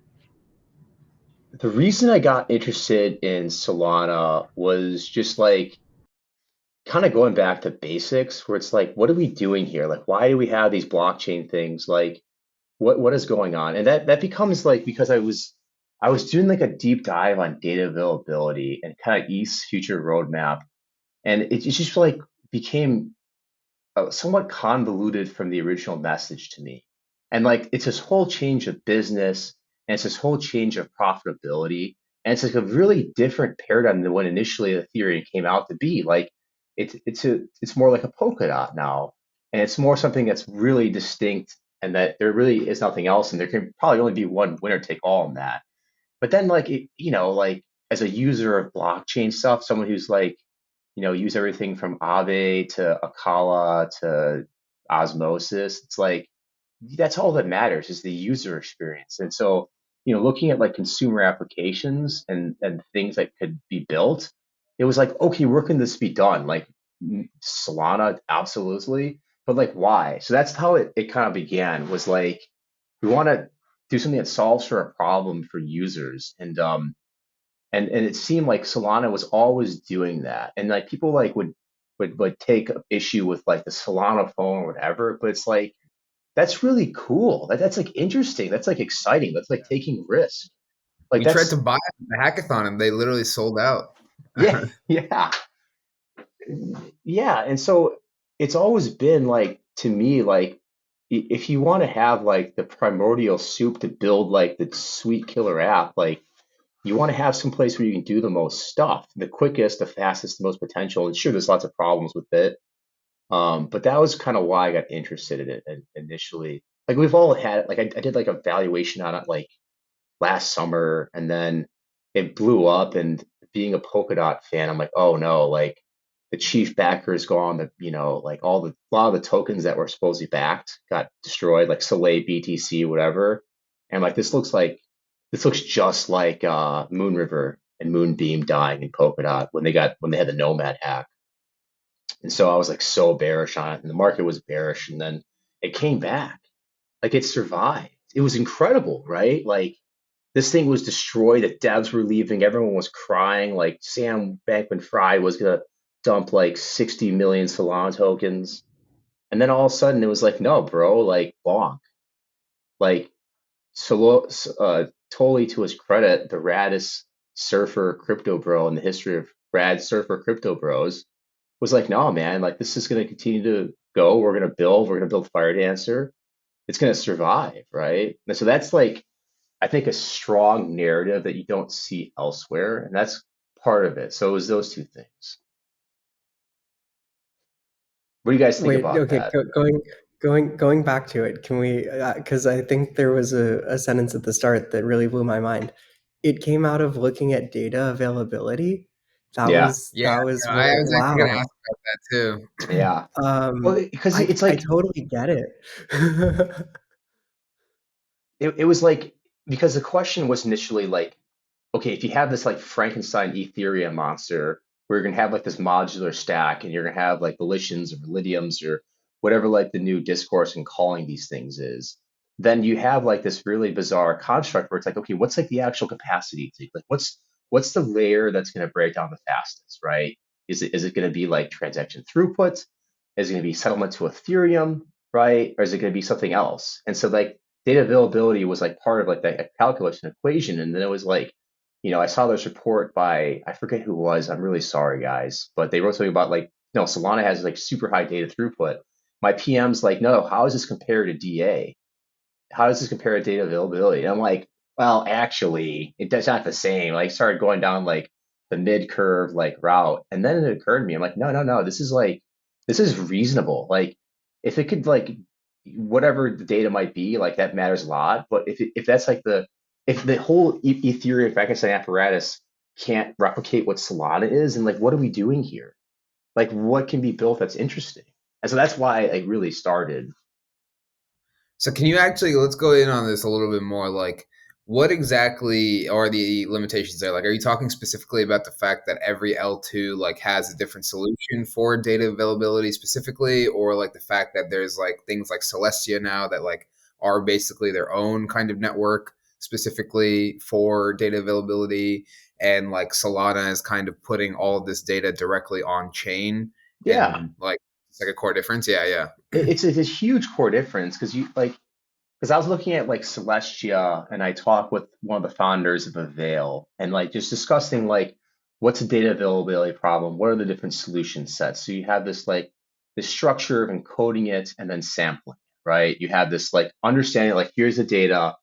the reason I got interested in Solana was just like kind of going back to basics, where it's like, what are we doing here? Like, why do we have these blockchain things? Like, what is going on? And that becomes like because I was doing like a deep dive on data availability and kind of ETH's future roadmap, and it just like became somewhat convoluted from the original message to me. And like it's this whole change of business and it's this whole change of profitability. And it's like a really different paradigm than when initially the theory came out to be. Like it's more like a polka dot now. And it's more something that's really distinct and that there really is nothing else. And there can probably only be one winner take all in that. But then like like as a user of blockchain stuff, someone who's like use everything from Aave to Akala to Osmosis. It's like that's all that matters is the user experience. And so looking at like consumer applications and things that could be built, it was like, okay, where can this be done? Like Solana, absolutely. But like, why? So that's how it kind of began, was like, we want to do something that solves for a problem for users. And it seemed like Solana was always doing that. And like people like would take issue with like the Solana phone or whatever, but it's like that's really cool. That's like interesting. That's like exciting. That's like taking risk. Like We tried to that's buy it at the hackathon and they literally sold out. yeah, yeah, yeah. And so it's always been like, to me, like if you want to have like the primordial soup to build like the sweet killer app, like you want to have some place where you can do the most stuff, the quickest, the fastest, the most potential. And sure, there's lots of problems with it. But that was kind of why I got interested in it initially. Like we've all had, like I did like a valuation on it like last summer, and then it blew up. And being a Polkadot fan, I'm like, oh no, like the chief backer is gone. Like a lot of the tokens that were supposedly backed got destroyed, like Soleil, BTC, whatever. And like this looks just like Moonriver and Moonbeam dying in Polkadot when they had the Nomad hack. And so I was like so bearish on it, and the market was bearish, and then it came back. Like it survived. It was incredible, right? Like this thing was destroyed. The devs were leaving. Everyone was crying. Like Sam Bankman-Fried was gonna dump like 60 million Solana tokens, and then all of a sudden it was like, no, bro, like bonk. Like totally to his credit, the raddest surfer crypto bro in the history of rad surfer crypto bros was like, no, man, like this is gonna continue to go. We're gonna build Fire Dancer. It's gonna survive, right? And so that's like, I think, a strong narrative that you don't see elsewhere, and that's part of it. So it was those two things. What do you guys think Wait, about okay, that? going back to it, can we, because I think there was a sentence at the start that really blew my mind. It came out of looking at data availability. Yeah, Yeah, That was I where, was actually going to wow. ask about that too. yeah. Well, because it's I like totally get it. it was like, because the question was initially like, okay, if you have this like Frankenstein Ethereum monster, where you're gonna have like this modular stack, and you're gonna have like volitions or validiums or whatever like the new discourse in calling these things is, then you have like this really bizarre construct where it's like, okay, what's like the actual capacity to, like what's the layer that's gonna break down the fastest, right? Is it gonna be like transaction throughput? Is it gonna be settlement to Ethereum, right? Or is it gonna be something else? And so like data availability was like part of like that calculus and equation. And then it was like, I saw this report by, I forget who it was. I'm really sorry, guys, but they wrote something about like, no, Solana has like super high data throughput. My PM's like, no, how does this compare to DA? How does this compare to data availability? And I'm like, well, actually, it's not the same. Like, started going down like the mid curve like route, and then it occurred to me, I'm like, no, no, no, this is reasonable. Like, if it could like whatever the data might be, like that matters a lot. But if that's like if the whole Ethereum Frankenstein apparatus can't replicate what Solana is, and like, what are we doing here? Like, what can be built that's interesting? And so that's why I really started. So can you actually, let's go in on this a little bit more. Like, what exactly are the limitations there? Like, are you talking specifically about the fact that every L2 like has a different solution for data availability specifically, or like the fact that there's like things like Celestia now that like are basically their own kind of network specifically for data availability, and like Solana is kind of putting all of this data directly on chain, Yeah, and like it's like a core difference? Yeah, yeah. it's a huge core difference, because because I was looking at like Celestia, and I talked with one of the founders of Avail, and like just discussing like what's a data availability problem, what are the different solution sets. So you have this structure of encoding it and then sampling it, right? You have this like understanding, like here's the data,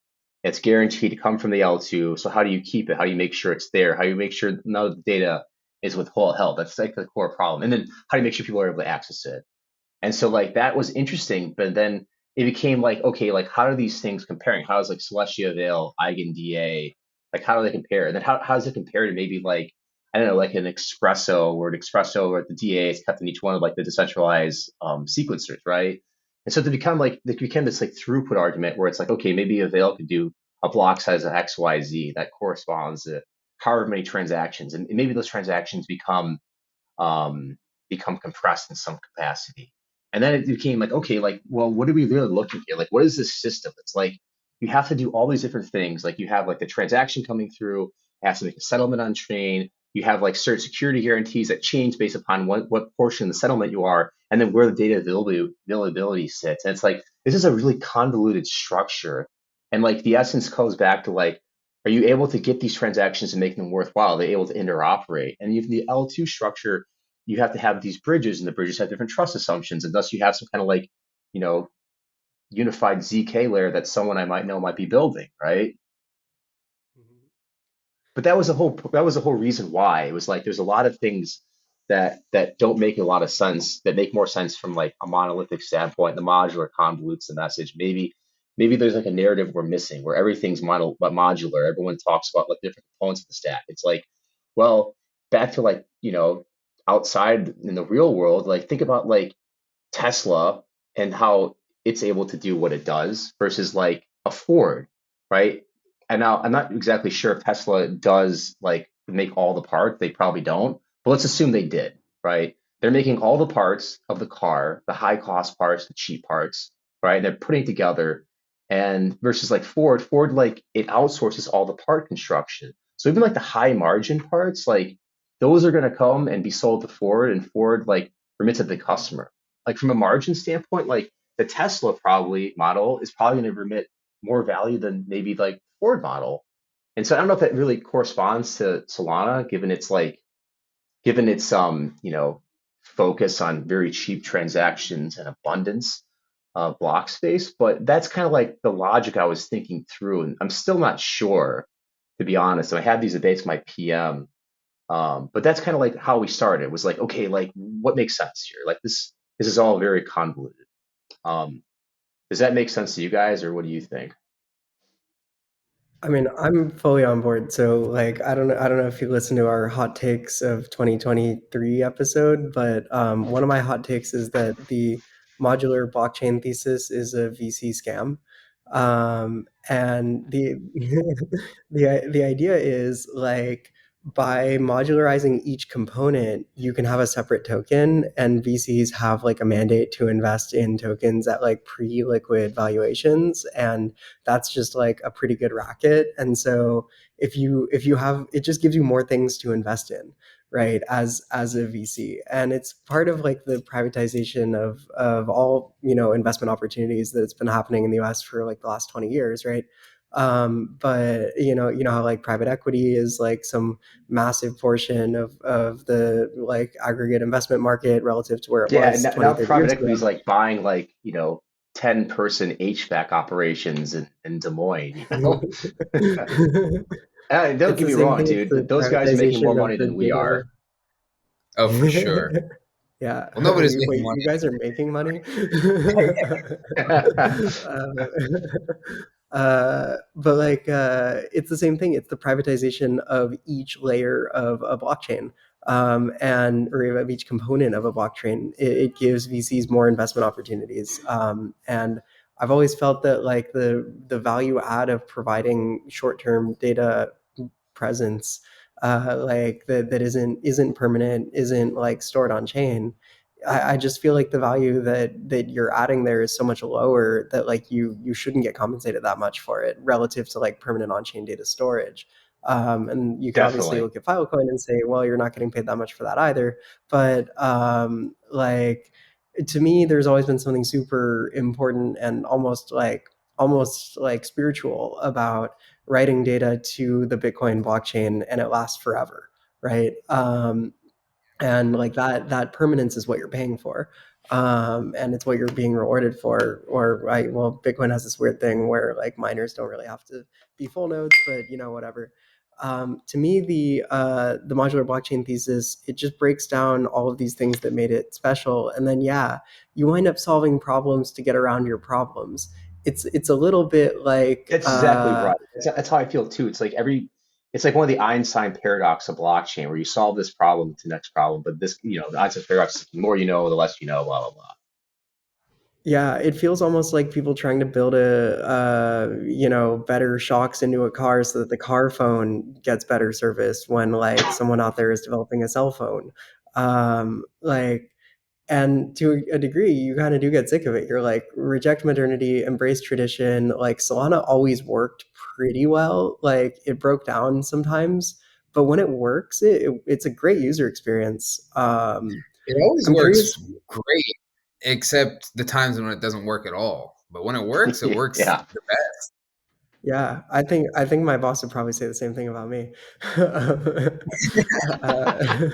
it's guaranteed to come from the L2. So how do you keep it? How do you make sure it's there? How do you make sure none of the data is withheld? That's like the core problem. And then how do you make sure people are able to access it? And so like that was interesting, but then it became like, okay, like how are these things comparing? How does like Celestia Veil, EigenDA, like how do they compare? And then how does it compare to maybe like, I don't know, like an espresso, where the DA is kept in each one of like the decentralized sequencers, right? And so they become like, they became this like throughput argument where it's like, okay, maybe a Veil could do a block size of XYZ that corresponds to however many transactions, and maybe those transactions um, become compressed in some capacity. And then it became like, okay, like, well, what are we really looking here? Like, what is this system? It's like you have to do all these different things. Like you have like the transaction coming through, it has to make a settlement on chain. You have like certain security guarantees that change based upon what portion of the settlement you are, and then where the data availability sits. And it's like this is a really convoluted structure. And like the essence goes back to like, are you able to get these transactions and make them worthwhile? Are they able to interoperate? And if the L2 structure, you have to have these bridges, and the bridges have different trust assumptions, and thus you have some kind of like, you know, unified ZK layer that someone I might know might be building, right? But that was the whole reason why it was like there's a lot of things that don't make a lot of sense, that make more sense from like a monolithic standpoint. The modular convolutes the message. Maybe there's like a narrative we're missing where everything's modular. Everyone talks about like different components of the stack. It's like, well, back to like, outside in the real world, like think about like Tesla and how it's able to do what it does versus like a Ford, right? And now I'm not exactly sure if Tesla does like make all the parts. They probably don't, but let's assume they did, right? They're making all the parts of the car, the high cost parts, the cheap parts, right? And they're putting together, and versus like Ford like it outsources all the part construction. So even like the high margin parts, like those are going to come and be sold to Ford, and Ford like remits it to the customer. Like from a margin standpoint, like the Tesla probably model is probably going to remit more value than maybe like Ford model. And so I don't know if that really corresponds to Solana, given its focus on very cheap transactions and abundance of block space. But that's kind of like the logic I was thinking through, and I'm still not sure, to be honest. So I had these debates with my PM, but that's kind of like how we started. It was like, okay, like what makes sense here? Like this is all very convoluted. Um, does that make sense to you guys, or what do you think? I mean, I'm fully on board. So, like, I don't know if you listened to our hot takes of 2023 episode, but one of my hot takes is that the modular blockchain thesis is a VC scam. And the idea is like by modularizing each component, you can have a separate token, and VCs have like a mandate to invest in tokens at like pre-liquid valuations, and that's just like a pretty good racket. And so if you have, it just gives you more things to invest in, right, as a VC. And it's part of like the privatization of all, investment opportunities that's been happening in the US for like the last 20 years, right? But you know how like private equity is like some massive portion of the like aggregate investment market relative to where it Yeah, was and 20, now 30 private years equity ago. is like buying like 10-person HVAC operations in Des Moines. Don't It's get the me same wrong, thing as dude. the Those guys are making more privatization of money the than we are. Oh, for sure. data. Yeah. Well, nobody's Wait, making you money. guys are making money? Uh, but like, it's the same thing. It's the privatization of each layer of a blockchain, and or of each component of a blockchain. It gives VCs more investment opportunities, and I've always felt that like the value add of providing short term data presence, like that isn't permanent, isn't like stored on chain. I just feel like the value that you're adding there is so much lower that like you shouldn't get compensated that much for it relative to like permanent on-chain data storage. And you could obviously Definitely. look at Filecoin and say, well, you're not getting paid that much for that either. But like to me, there's always been something super important and almost like spiritual about writing data to the Bitcoin blockchain, and it lasts forever, right? And like that permanence is what you're paying for, and it's what you're being rewarded for. Or right, well, Bitcoin has this weird thing where like miners don't really have to be full nodes, but whatever. To me, the modular blockchain thesis, it just breaks down all of these things that made it special, and then yeah, you wind up solving problems to get around your problems. It's a little bit like That's exactly right. That's how I feel too. It's like one of the Einstein paradox of blockchain, where you solve this problem to the next problem. But the Einstein paradox is the more you know, the less you know, blah blah blah. Yeah, it feels almost like people trying to build a, better shocks into a car so that the car phone gets better service when like someone out there is developing a cell phone. Like, and to a degree, you kind of do get sick of it. You're like, reject modernity, embrace tradition. Like Solana always worked pretty well. Like it broke down sometimes, but when it works, it's a great user experience. It always I'm works curious. great, except the times when it doesn't work at all. But when it works Yeah. the best. Yeah, I think my boss would probably say the same thing about me. uh,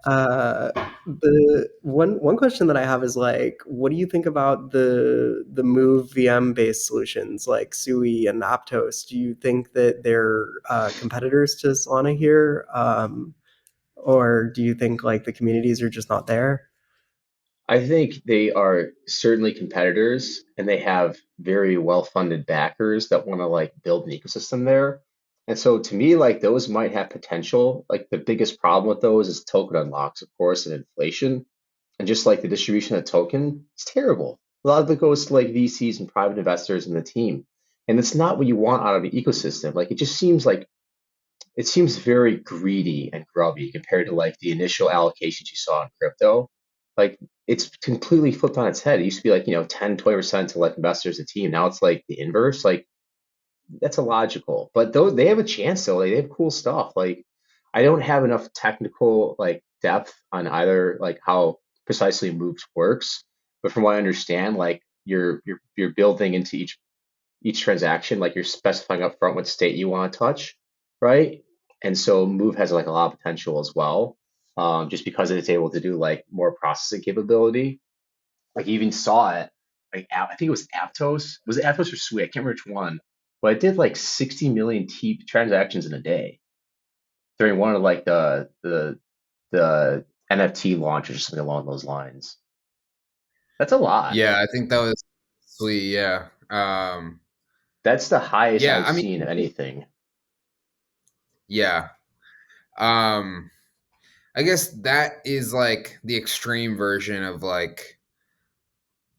uh, the one question that I have is like, what do you think about the Move VM based solutions like Sui and Aptos? Do you think that they're competitors to Solana here, or do you think like the communities are just not there? I think they are certainly competitors and they have very well-funded backers that want to like build an ecosystem there. And so to me, like those might have potential. Like the biggest problem with those is token unlocks, of course, and inflation. And just like the distribution of the token, it's terrible. A lot of it goes to like VCs and private investors in the team. And it's not what you want out of an ecosystem. Like it just seems like it seems very greedy and grubby compared to like the initial allocations you saw in crypto. Like it's completely flipped on its head. It used to be like, 10, 20% to like investors a team. Now it's like the inverse. Like that's illogical. But though they have a chance though, like, they have cool stuff. Like I don't have enough technical like depth on either like how precisely moves works. But from what I understand, like you're building into each transaction, like you're specifying up front what state you want to touch, right? And so Move has like a lot of potential as well, just because it's able to do like more processing capability. Like you even saw it, like I think it was Aptos. Was it Aptos or Sui? I can't remember which one, but it did like 60 million transactions in a day during one of like the NFT launch or something along those lines. That's a lot. Yeah, I think that was sweet. Yeah. That's the highest Yeah, I've I mean, seen of anything. yeah. Um, I guess that is like the extreme version of like,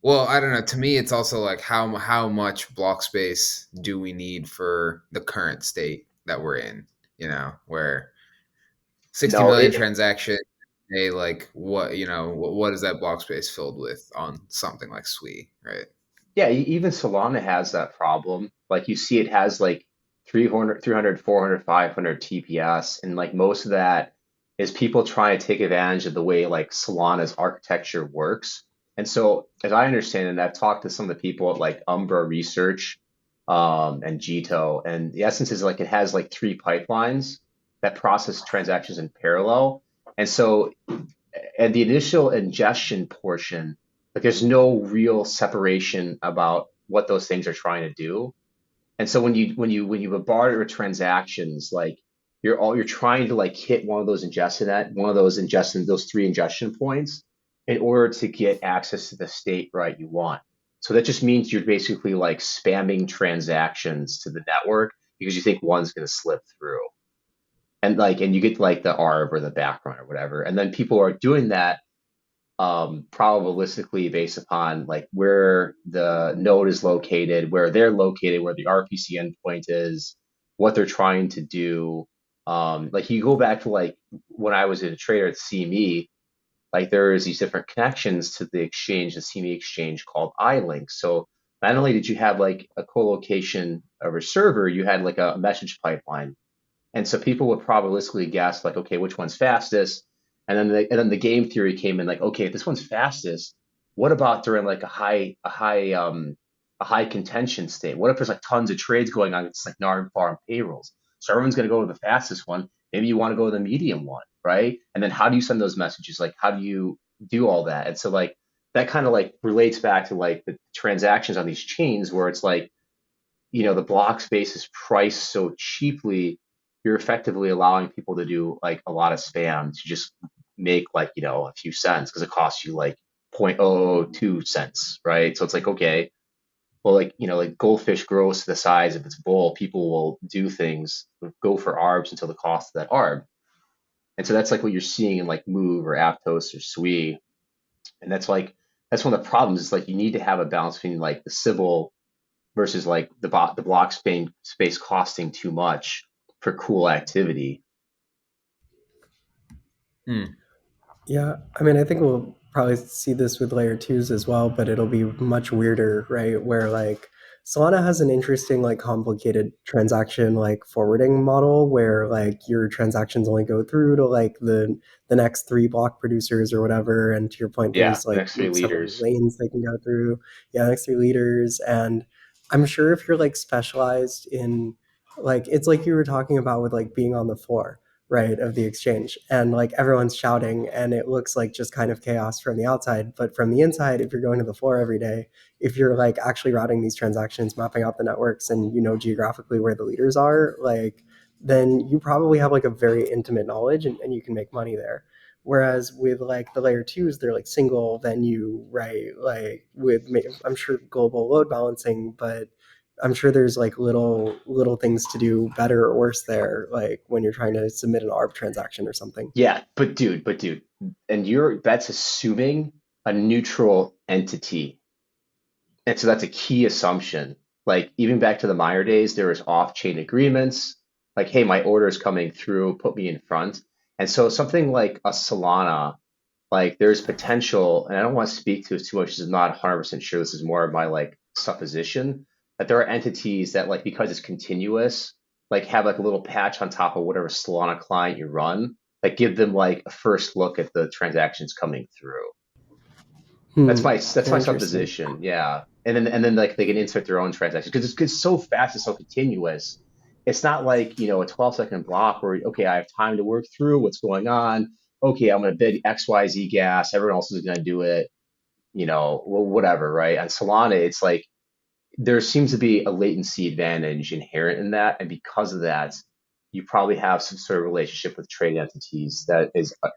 well, I don't know. To me, it's also like how much block space do we need for the current state that we're in? Where 60 No, million it transactions, they like what is that block space filled with on something like Sui, right? Yeah, even Solana has that problem. Like you see it has like 300, 300, 400, 500 TPS, and like most of that is people trying to take advantage of the way like Solana's architecture works. And so, as I understand it, I've talked to some of the people at like Umbra Research and Jito, and the essence is like it has like three pipelines that process transactions in parallel. And so and the initial ingestion portion, like there's no real separation about what those things are trying to do. And so when you bombard transactions, like you're trying to like hit one of those those three ingestion points in order to get access to the state right you want. So that just means you're basically like spamming transactions to the network because you think one's going to slip through. And you get like the arb or the background or whatever. And then people are doing that probabilistically based upon like where the node is located, where they're located, where the RPC endpoint is, what they're trying to do. Like you go back to like when I was a trader at CME, like there's these different connections to the exchange, the CME exchange called iLink. So not only did you have like a co-location of a server, you had like a message pipeline and so people would probabilistically guess like, okay, which one's fastest? And then the game theory came in like, okay, if this one's fastest, what about during like a high contention state? What if there's like tons of trades going on? It's like NAR farm payrolls. So everyone's gonna go to the fastest one. Maybe you want to go to the medium one, right? And then how do you send those messages? Like how do you do all that? And so like that kind of like relates back to like the transactions on these chains where it's like the block space is priced so cheaply, you're effectively allowing people to do like a lot of spam to just make like, a few cents because it costs you like 0.002 cents, right? So it's like, okay, well, like goldfish grows to the size of its bowl, people will do things, go for arbs until the cost of that arb. And so that's like what you're seeing in like Move or Aptos or Sui. And that's one of the problems. Is like you need to have a balance between like the civil versus like the block space costing too much for cool activity. Hmm. Yeah, I mean, I think we'll probably see this with layer twos as well, but it'll be much weirder, right? Where like Solana has an interesting, like complicated transaction like forwarding model where like your transactions only go through to like the next three block producers or whatever. And to your point, Yeah, there's the like next three several leaders. lanes they can go through. Yeah, next three leaders. And I'm sure if you're like specialized in like it's like you were talking about with like being on the floor, right, of the exchange, and like everyone's shouting and it looks like just kind of chaos from the outside, but from the inside, if you're going to the floor every day, if you're like actually routing these transactions, mapping out the networks, and you know geographically where the leaders are, like then you probably have like a very intimate knowledge, and you can make money there. Whereas with like the layer twos, they're like single venue, right? Like with I'm sure global load balancing, but I'm sure there's like little things to do better or worse there, like when you're trying to submit an ARB transaction or something. Yeah, but dude, and you're that's assuming a neutral entity. And so that's a key assumption. Like even back to the Meyer days, there was off-chain agreements, like, hey, my order is coming through, put me in front. And so something like a Solana, like there's potential, and I don't want to speak to it too much because I'm not 100% sure. This is more of my like supposition that there are entities that like because it's continuous, like have like a little patch on top of whatever Solana client you run, like give them like a first look at the transactions coming through. That's my Interesting. supposition. Yeah. And then like they can insert their own transactions because it's so fast, it's so continuous. It's not like, a 12-second block where okay, I have time to work through what's going on. Okay, I'm gonna bid XYZ gas, everyone else is gonna do it, well, whatever, right? On Solana, it's like there seems to be a latency advantage inherent in that, and because of that, you probably have some sort of relationship with trade entities that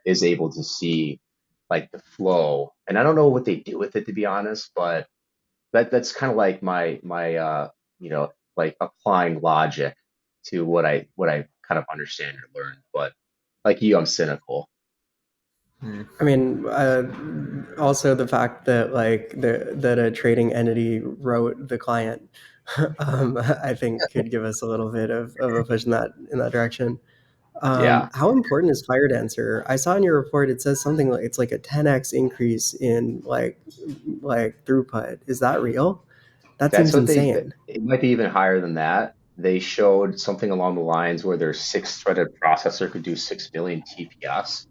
is able to see like the flow. And I don't know what they do with it to be honest, but that's kind of like my you know like applying logic to what I kind of understand or learn. But like you, I'm cynical. Hmm. I mean, also the fact that like that a trading entity wrote the client, I think could give us a little bit of a push in that direction. Yeah, How important is fire dancer? I saw in your report it says something like it's like a 10x increase in like throughput. Is that real? That that's seems what insane. it might be even higher than that. They showed something along the lines where their six-threaded processor could do 6 million TPS.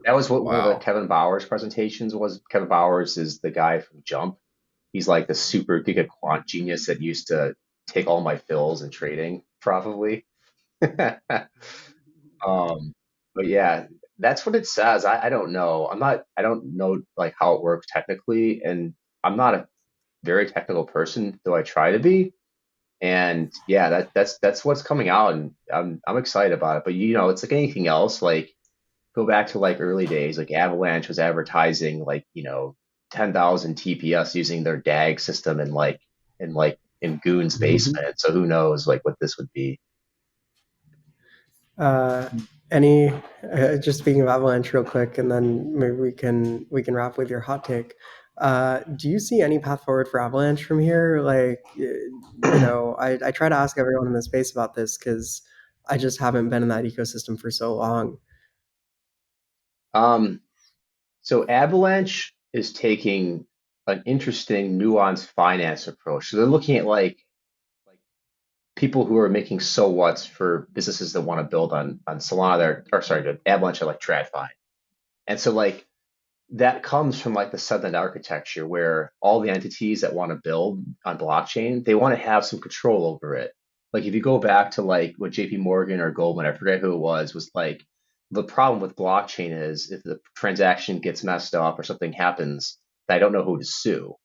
That was what one of the Wow. Kevin Bowers presentations was. Kevin Bowers is the guy from Jump. He's like the super giga quant genius that used to take all my fills in trading, probably. Um, but yeah, that's what it says. I don't know. I don't know like how it works technically, and I'm not a very technical person, though I try to be. And yeah, that's what's coming out, and I'm excited about it. But it's like anything else. Like go back to like early days, like Avalanche was advertising like 10,000 TPS using their DAG system in Goon's basement. So who knows like what this would be? Uh, any just speaking of Avalanche real quick, and then maybe we can wrap with your hot take. Do you see any path forward for Avalanche from here? Like, I try to ask everyone in the space about this because I just haven't been in that ecosystem for so long. Um, so Avalanche is taking an interesting nuanced finance approach. So they're looking at like people who are making so whats for businesses that want to build on Solana there, or sorry, Avalanche are like TradFi. And so like that comes from like the Southern architecture where all the entities that want to build on blockchain, they want to have some control over it. Like if you go back to like what JP Morgan or Goldman, I forget who it was like the problem with blockchain is if the transaction gets messed up or something happens, I don't know who to sue.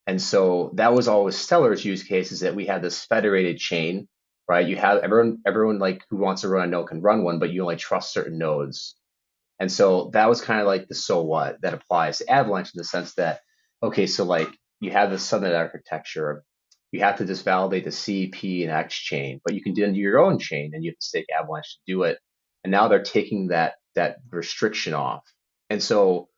And so that was always Stellar's use case is that we had this federated chain, right? You have everyone like who wants to run a node can run one, but you only trust certain nodes. And so that was kind of like the so what that applies to Avalanche in the sense that, okay, so like you have the subnet architecture, you have to just validate the C, P, and X chain, but you can do your own chain and you have to stake Avalanche to do it. And now they're taking that restriction off. And so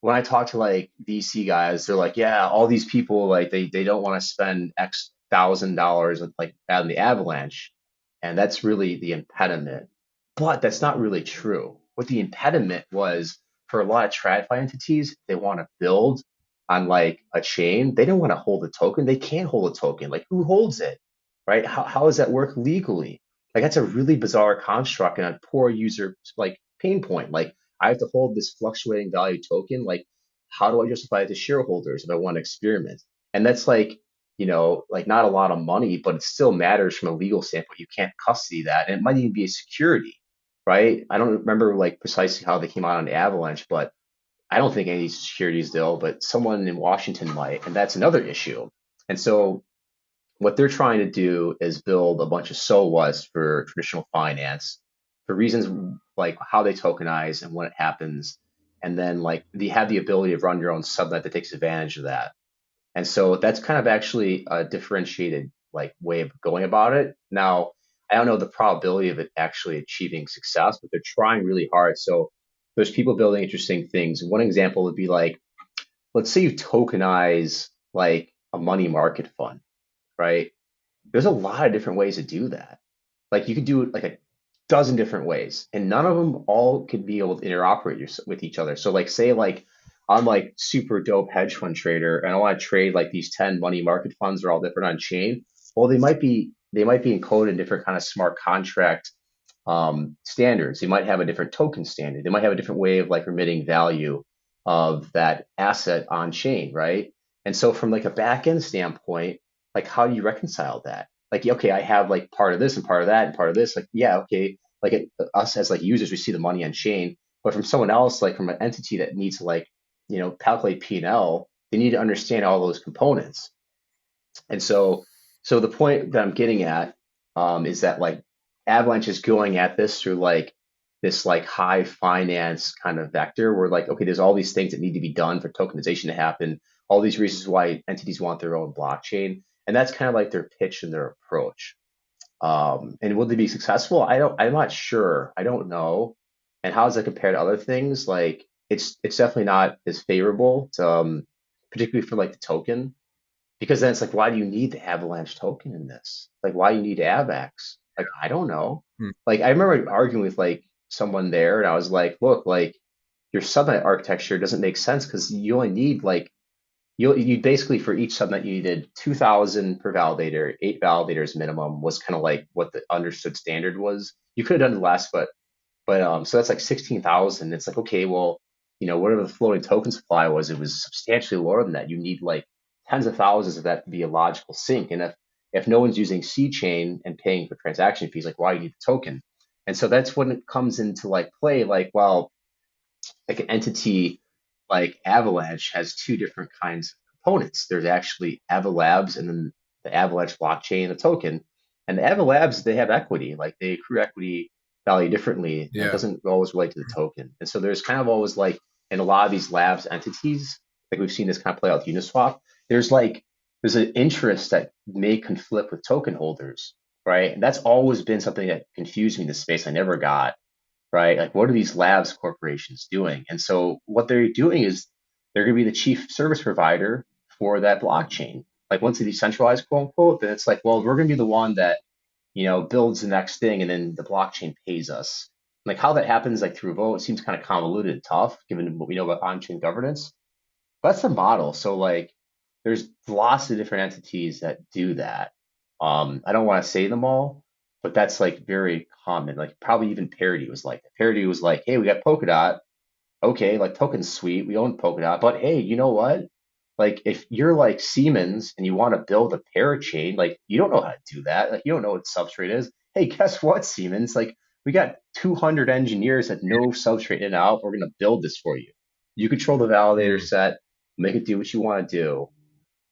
when I talk to like VC guys, they're like, yeah, all these people like they don't want to spend X $1,000 like on the avalanche, and that's really the impediment. But that's not really true. What the impediment was for a lot of TradFi entities, they want to build on like a chain. They don't want to hold a token. They can't hold a token. Like who holds it, right? How does that work legally? Like that's a really bizarre construct and a poor user like pain point. Like I have to hold this fluctuating value token. Like, how do I justify it to shareholders if I want to experiment? And that's like, like not a lot of money, but it still matters from a legal standpoint. You can't custody that. And it might even be a security, right? I don't remember like precisely how they came out on Avalanche, but I don't think any of these securities will, but someone in Washington might. And that's another issue. And so what they're trying to do is build a bunch of so whats for traditional finance for reasons like how they tokenize and when it happens. And then like they have the ability to run your own subnet that takes advantage of that. And so that's kind of actually a differentiated like way of going about it. Now, I don't know the probability of it actually achieving success, but they're trying really hard. So there's people building interesting things. One example would be like, let's say you tokenize like a money market fund, right? There's a lot of different ways to do that. Like you could do it like a dozen different ways, and none of them all could be able to interoperate with each other. So like say like I'm like super dope hedge fund trader and I want to trade like these 10 money market funds are all different on chain. Well, they might be encoded in different kind of smart contract standards. They might have a different token standard. They might have a different way of like remitting value of that asset on chain, right? And so from like a back end standpoint, like how do you reconcile that? Like, okay, I have like part of this and part of that and part of this. Like, yeah, okay. Like us as like users, we see the money on chain, but from someone else, like from an entity that needs to like, calculate P&L, they need to understand all those components. And so the point that I'm getting at is that like Avalanche is going at this through like this like high finance kind of vector where like, okay, there's all these things that need to be done for tokenization to happen, all these reasons why entities want their own blockchain. And that's kind of like their pitch and their approach. And will they be successful? I'm not sure. I don't know. And how does that compare to other things? Like it's definitely not as favorable to, particularly for like the token because then it's like, why do you need the Avalanche token in this? Like, why do you need AVAX? Like, I don't know. Hmm. Like, I remember arguing with like someone there, and I was like, look, like your subnet architecture doesn't make sense because you only need like you basically for each subnet you needed 2,000 per validator, 8 validators minimum was kind of like what the understood standard was. You could have done less, but so that's like 16,000. It's like, okay, well, whatever the floating token supply was, it was substantially lower than that. You need like tens of thousands of that to be a logical sync. And if no one's using C chain and paying for transaction fees, like why do you need the token? And so that's when it comes into like play, like, well, like an entity like Avalanche has two different kinds of components. There's actually Avalabs and then the Avalanche blockchain, the token. And the Avalabs, they have equity, like they accrue equity value differently, and it Yeah. doesn't always relate to the token. And so there's kind of always like in a lot of these labs entities, like we've seen this kind of play out with Uniswap, there's an interest that may conflict with token holders, right? And that's always been something that confused me in the space. I never got right? Like, what are these labs corporations doing? And so, what they're doing is they're going to be the chief service provider for that blockchain. Like, once it's decentralized, quote unquote, then it's like, well, we're going to be the one that builds the next thing, and then the blockchain pays us. Like, how that happens, like through a vote, seems kind of convoluted and tough, given what we know about on-chain governance. But that's the model. So, like, there's lots of different entities that do that. I don't want to say them all, but that's like very common. Like probably even Parity was like that. Parity was like, hey, we got Polkadot. Okay, like token's sweet. We own Polkadot, but hey, you know what? Like if you're like Siemens and you want to build a parachain, like you don't know how to do that. Like you don't know what substrate is. Hey, guess what, Siemens? Like we got 200 engineers that know substrate in and out. We're gonna build this for you. You control the validator Hmm. set, make it do what you want to do.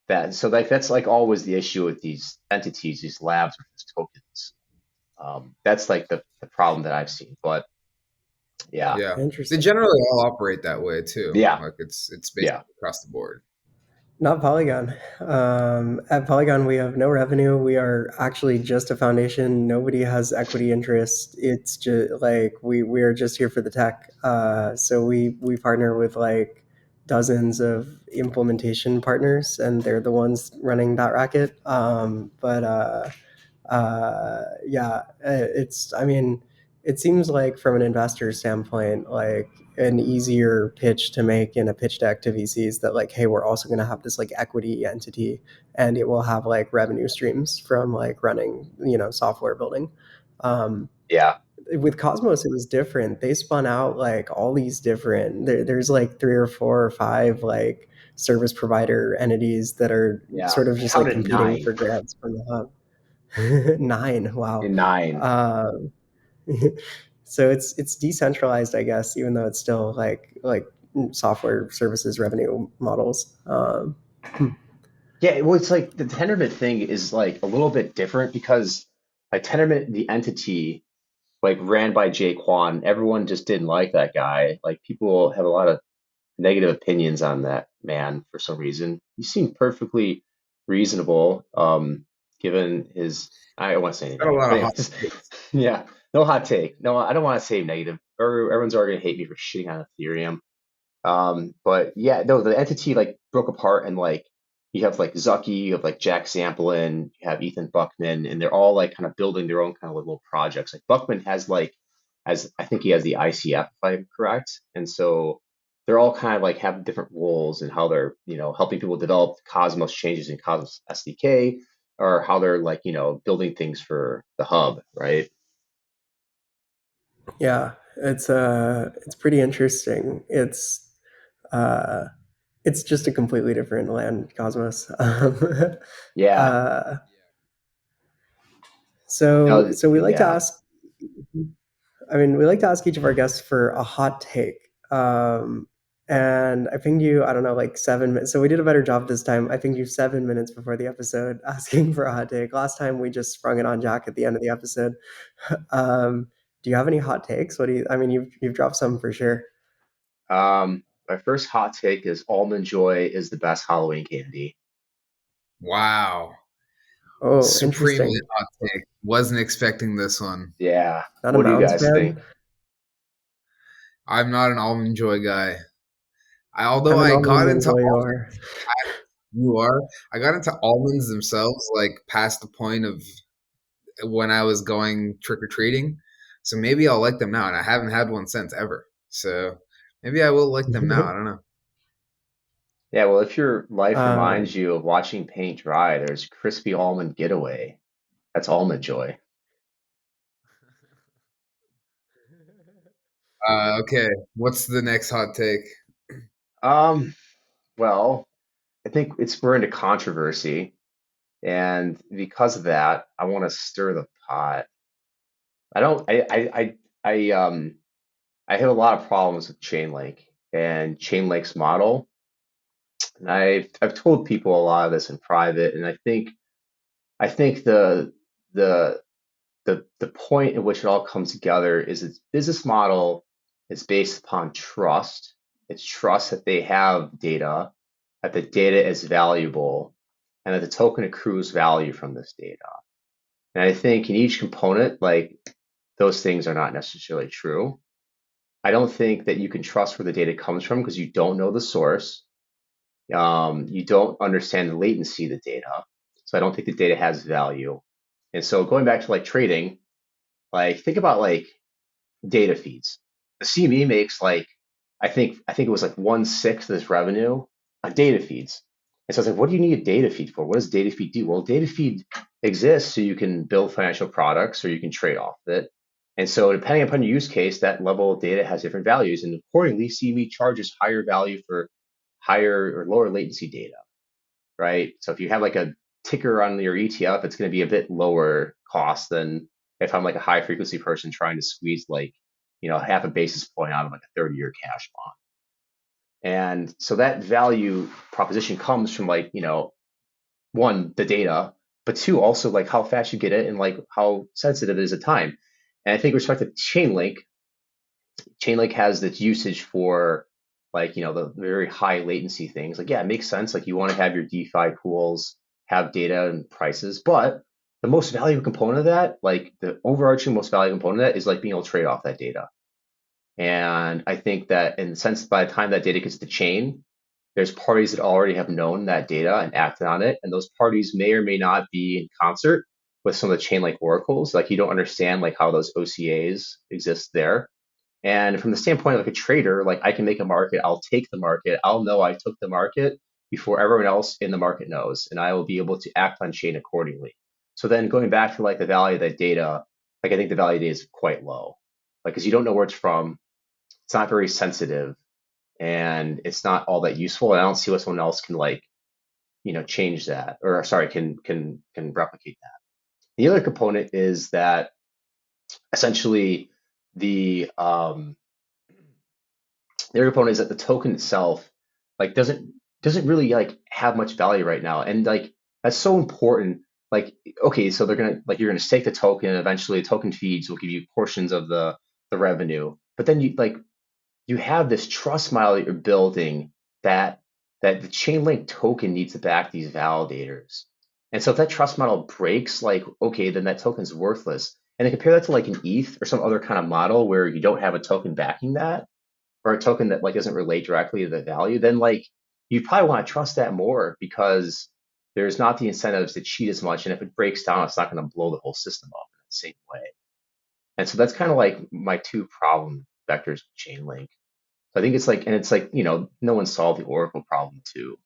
That so like that's like always the issue with these entities, these labs with these tokens. That's like the problem that I've seen. But yeah, Yeah. They Interesting. generally all operate that way too. yeah, Like it's yeah. basically across the board. Not Polygon. At Polygon, we have no revenue. We are actually just a foundation. Nobody has equity interest. It's just like we are just here for the tech. So we partner with like dozens of implementation partners, and they're the ones running that racket. Yeah, I mean, it seems like from an investor standpoint, like an easier pitch to make in a pitch deck to VCs that like, hey, we're also going to have this like equity entity, and it will have like revenue streams from like running, software building. Um, Yeah, with Cosmos, it was different. They spun out like all these different. There's like three or four or five like service provider entities that are yeah. sort of I just like counted competing nine. for grants from the hub. Nine. Wow. In nine. Um, so it's decentralized, I guess, even though it's still like software services revenue models. Yeah, well, it's like the Tendermint thing is like a little bit different because like Tendermint, the entity, like ran by Jay Quan. Everyone just didn't like that guy. Like people have a lot of negative opinions on that man for some reason. He seemed perfectly reasonable, given his. I don't want to say anything Got a negative, lot but of anyway, hot just, takes. yeah, no hot take. No, I don't want to say negative. Everyone's already gonna hate me for shitting on Ethereum. But yeah, no, the entity like broke apart and like you have like Zucky, you have like Jack Zampolin, you have Ethan Buckman, and they're all like kind of building their own kind of little projects. Like Buckman has like, as I think he has the ICF, if I'm correct, and so they're all kind of like have different roles and how they're helping people develop Cosmos changes in Cosmos SDK, or how they're like building things for the hub, right? Yeah, it's pretty interesting. Uh, it's just a completely different land, Cosmos. Yeah. Uh, so we like to Yeah. ask. I mean, we like to ask each of our guests for a hot take. And I pinged you, I don't know, like 7 minutes. So we did a better job this time. I pinged you 7 minutes before the episode asking for a hot take. Last time we just sprung it on Jack at the end of the episode. Um, do you have any hot takes? I mean, you've dropped some for sure. My first hot take is Almond Joy is the best Halloween candy. Wow. Oh, Supremely interesting. hot take. Wasn't expecting this one. Yeah. Not a What do you Mounds guys think? fan. I'm not an almond joy guy. Although I'm an I got almond into almonds, voyeur. you are. I got into almonds themselves like past the point of when I was going trick or treating. So maybe I'll like them now, and I haven't had one since ever. So maybe I will like them now. I don't know. Yeah, well, if your life uh, reminds you of watching paint dry, there's crispy almond getaway. That's Almond Joy. Okay, what's the next hot take? Um, well, I think we're into controversy, and because of that, I want to stir the pot. I don't I have a lot of problems with Chainlink and Chainlink's model. And I've told people a lot of this in private, and I think the the point at which it all comes together is its business model is based upon trust. It's trust that they have data, that the data is valuable, and that the token accrues value from this data. And I think in each component, like those things are not necessarily true. I don't think that you can trust where the data comes from because you don't know the source. You don't understand the latency of the data. So I don't think the data has value. And so going back to like trading, like think about like data feeds. The CME makes like I think it was like 1/6 of this revenue on data feeds. And so I was like, what do you need a data feed for? What does data feed do? Well, data feed exists so you can build financial products or you can trade off of it. And so depending upon your use case, that level of data has different values. And accordingly, CME charges higher value for higher or lower latency data, right? So if you have like a ticker on your ETF, it's going to be a bit lower cost than if I'm like a high frequency person trying to squeeze like, half a basis point out of like a 30-year cash bond. And so that value proposition comes from like, one, the data, but two, also like how fast you get it and like how sensitive it is at time. And I think with respect to Chainlink has this usage for like, the very high latency things. Like, yeah, it makes sense. Like you want to have your DeFi pools have data and prices, but the most valuable component of that, like the overarching most valuable component of that is like being able to trade off that data. And I think that in the sense by the time that data gets to chain, there's parties that already have known that data and acted on it, and those parties may or may not be in concert with some of the chain link oracles. Like you don't understand like how those OCAs exist there. And from the standpoint of like a trader, like I can make a market, I'll take the market, I'll know I took the market before everyone else in the market knows, and I will be able to act on chain accordingly. So then going back to like the value of that data, like I think the value of data is quite low. Like because you don't know where it's from, it's not very sensitive, and it's not all that useful. And I don't see what someone else can like, change that, or sorry, can replicate that. The other component is that essentially the their component is that the token itself like doesn't really like have much value right now, and like that's so important. Like okay, so they're gonna like you're gonna stake the token, and eventually the token feeds will give you portions of the revenue, but then you have this trust model that you're building that the Chainlink token needs to back these validators. And so if that trust model breaks, like, okay, then that token's worthless. And then compare that to like an ETH or some other kind of model where you don't have a token backing that, or a token that like doesn't relate directly to the value, then like you probably want to trust that more because there's not the incentives to cheat as much. And if it breaks down, it's not going to blow the whole system up in the same way. And so that's kind of like my two problem vectors with Chainlink. So I think it's like, and it's like, no one solved the Oracle problem too.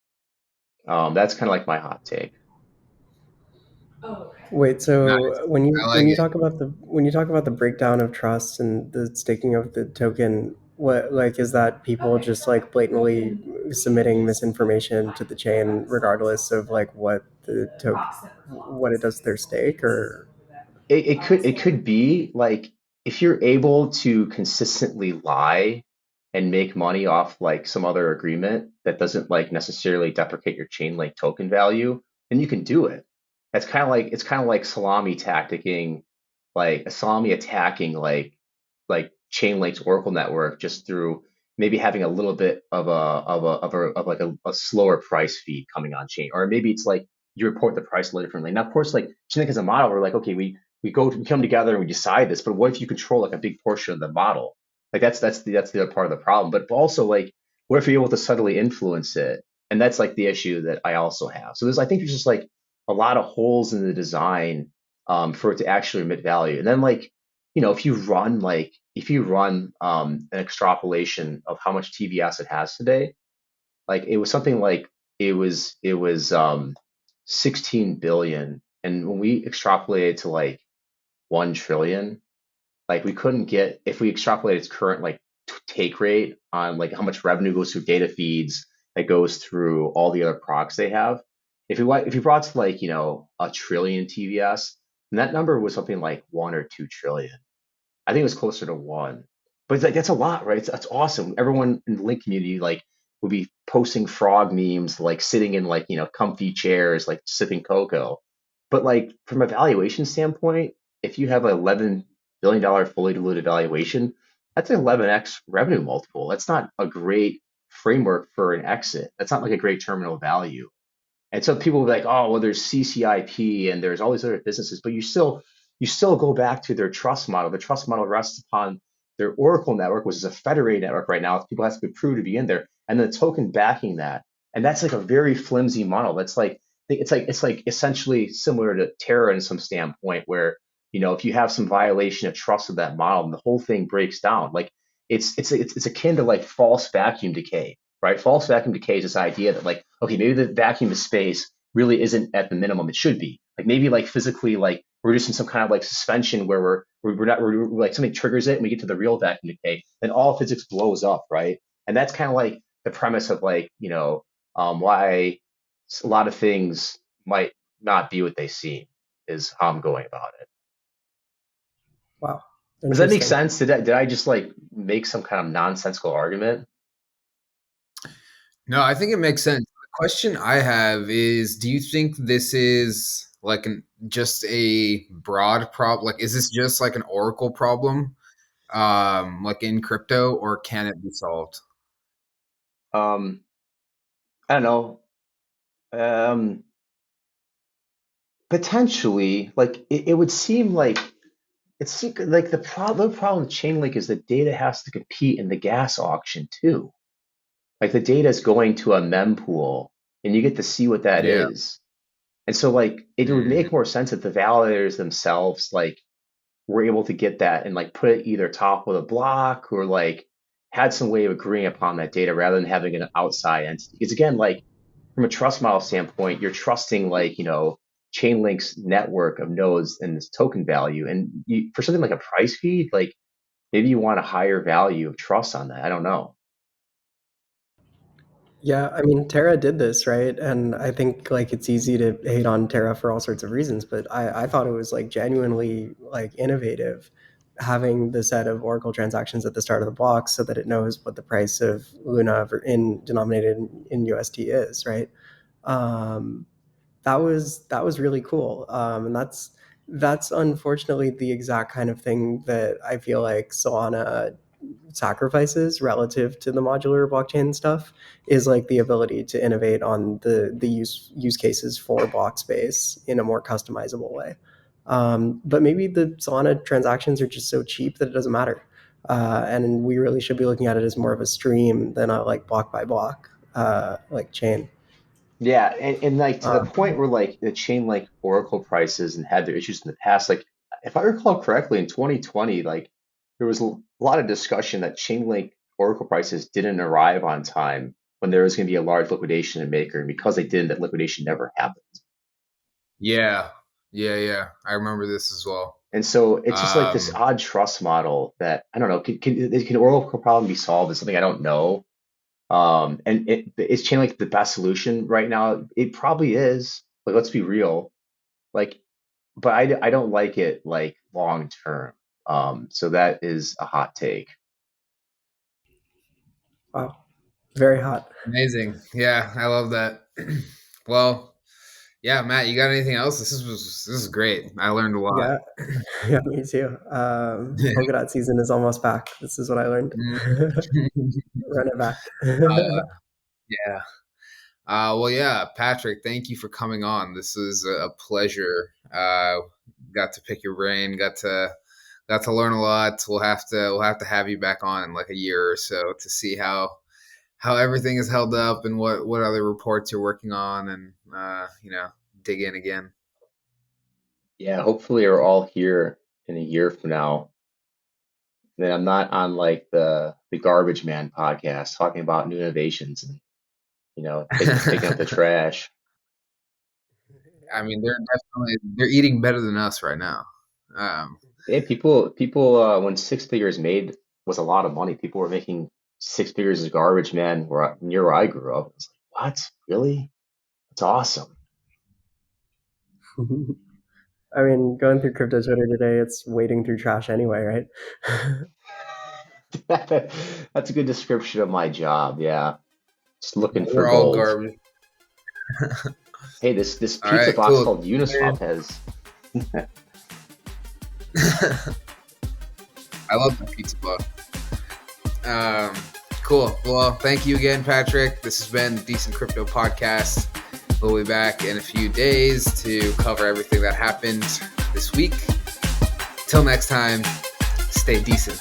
That's kind of like my hot take. Wait, Nice. so when I you like it. when you talk about the breakdown of trust and the staking of the token, what like is that people just like blatantly submitting misinformation to the chain regardless of like what the token what it does to their stake or It could be like if you're able to consistently lie and make money off like some other agreement that doesn't like necessarily deprecate your chain like token value, then you can do it. That's kind of like it's kind of like salami tacticking, like a salami attacking like Chainlink's Oracle network just through maybe having a little bit of like a slower price feed coming on chain, or maybe it's like you report the price a little differently. Now, of course, like Chainlink as a model, we're like, okay, we come together and we decide this, but what if you control like a big portion of the model? Like that's the other part of the problem. But also like, what if you're able to subtly influence it? And that's like the issue that I also have. So I think there's just like a lot of holes in the design for it to actually emit value. And then like, if you run an extrapolation of how much TVS it has today, like it was something like it was 16 billion, and when we extrapolated to like 1 trillion, like we couldn't get if we extrapolate its current like take rate on like how much revenue goes through data feeds that goes through all the other products they have. If you brought to like a trillion TVS, and that number was something like 1 or 2 trillion. I think it was closer to one. But it's like that's a lot, right? That's awesome. Everyone in the Link community like would be posting frog memes, like sitting in like comfy chairs, like sipping cocoa. But like from a valuation standpoint, if you have an $11 billion fully diluted valuation, that's an 11x revenue multiple. That's not a great framework for an exit. That's not like a great terminal value. And so people will be like, oh, well, there's CCIP and there's all these other businesses, but you still go back to their trust model. The trust model rests upon their Oracle network, which is a federated network right now. People have to be approved to be in there, and the token backing that. And that's like a very flimsy model. That's like it's like essentially similar to Terra in some standpoint, where if you have some violation of trust of that model, and the whole thing breaks down. Like it's akin to like false vacuum decay, right? False vacuum decay is this idea that like, okay, maybe the vacuum of space really isn't at the minimum it should be. Like maybe like physically like we're just in some kind of like suspension where we're not we're like something triggers it and we get to the real vacuum decay, then all physics blows up, right? And that's kind of like the premise of like why a lot of things might not be what they seem is how I'm going about it. wow, Does that make interesting. sense? Did I just like make some kind of nonsensical argument? No, I think it makes sense. The question I have is, do you think this is like just a broad problem? Like, is this just like an Oracle problem, like in crypto, or can it be solved? Um, I don't know. Um, Potentially, like it would seem like like the problem with Chainlink is that data has to compete in the gas auction too. Like the data is going to a mempool and you get to see what that Yeah. is. And so like it would Mm. make more sense if the validators themselves like were able to get that and like put it either top of the block or like had some way of agreeing upon that data rather than having an outside entity. Because again, like from a trust model standpoint, you're trusting like, Chainlink's network of nodes and this token value. And for something like a price feed, like maybe you want a higher value of trust on that. I don't know. Yeah, I mean, Terra did this, right? And I think like it's easy to hate on Terra for all sorts of reasons, but I thought it was like genuinely like innovative having the set of Oracle transactions at the start of the block so that it knows what the price of Luna in denominated in USD is, right? Um, that was really cool, and that's unfortunately the exact kind of thing that I feel like Solana sacrifices relative to the modular blockchain stuff is like the ability to innovate on the use cases for block space in a more customizable way. But maybe the Solana transactions are just so cheap that it doesn't matter, and we really should be looking at it as more of a stream than a like block by block like chain. Yeah, and like to the Um, point where like the chain like Oracle prices and had their issues in the past, like if I recall correctly, in 2020, like there was a lot of discussion that Chainlink Oracle prices didn't arrive on time when there was going to be a large liquidation in Maker, and because they didn't, that liquidation never happened. Yeah. Yeah. Yeah. I remember this as well. And so it's just like this Um, odd trust model that I don't know. Can Oracle problem be solved? Is something I don't know. And is Chainlink the best solution right now? It probably is. Like, let's be real. Like, but I don't like it like long term. So that is a hot take. wow, very hot. Amazing. Yeah. I love that. Well, yeah, Matt, you got anything else? This is great. I learned a lot. Yeah, yeah, me too. Polka dot season is almost back. This is what I learned. Mm. Run it back. uh, yeah. Well, yeah, Patrick, thank you for coming on. This was a pleasure. Got to pick your brain. Got to learn a lot. We'll have to have you back on in like a year or so to see how everything is held up and what other reports you're working on, and dig in again. Yeah, hopefully we're all here in a year from now. Then I'm not on like the Garbage Man podcast talking about new innovations and taking out the trash. I mean, they're eating better than us right now. Um, Hey, people when six figures made was a lot of money. People were making six figures as garbage man near where I grew up. It's like, what? Really? That's awesome. I mean, going through crypto Twitter today, it's wading through trash anyway, right? That's a good description of my job. Yeah. Just looking for we're all gold. garbage. Hey, this All pizza right, box cool. called Uniswap has I love the pizza box. Um, cool. Well, thank you again, Patrick. This has been Decent Crypto Podcast. We'll be back in a few days to cover everything that happened this week. Till next time, stay decent.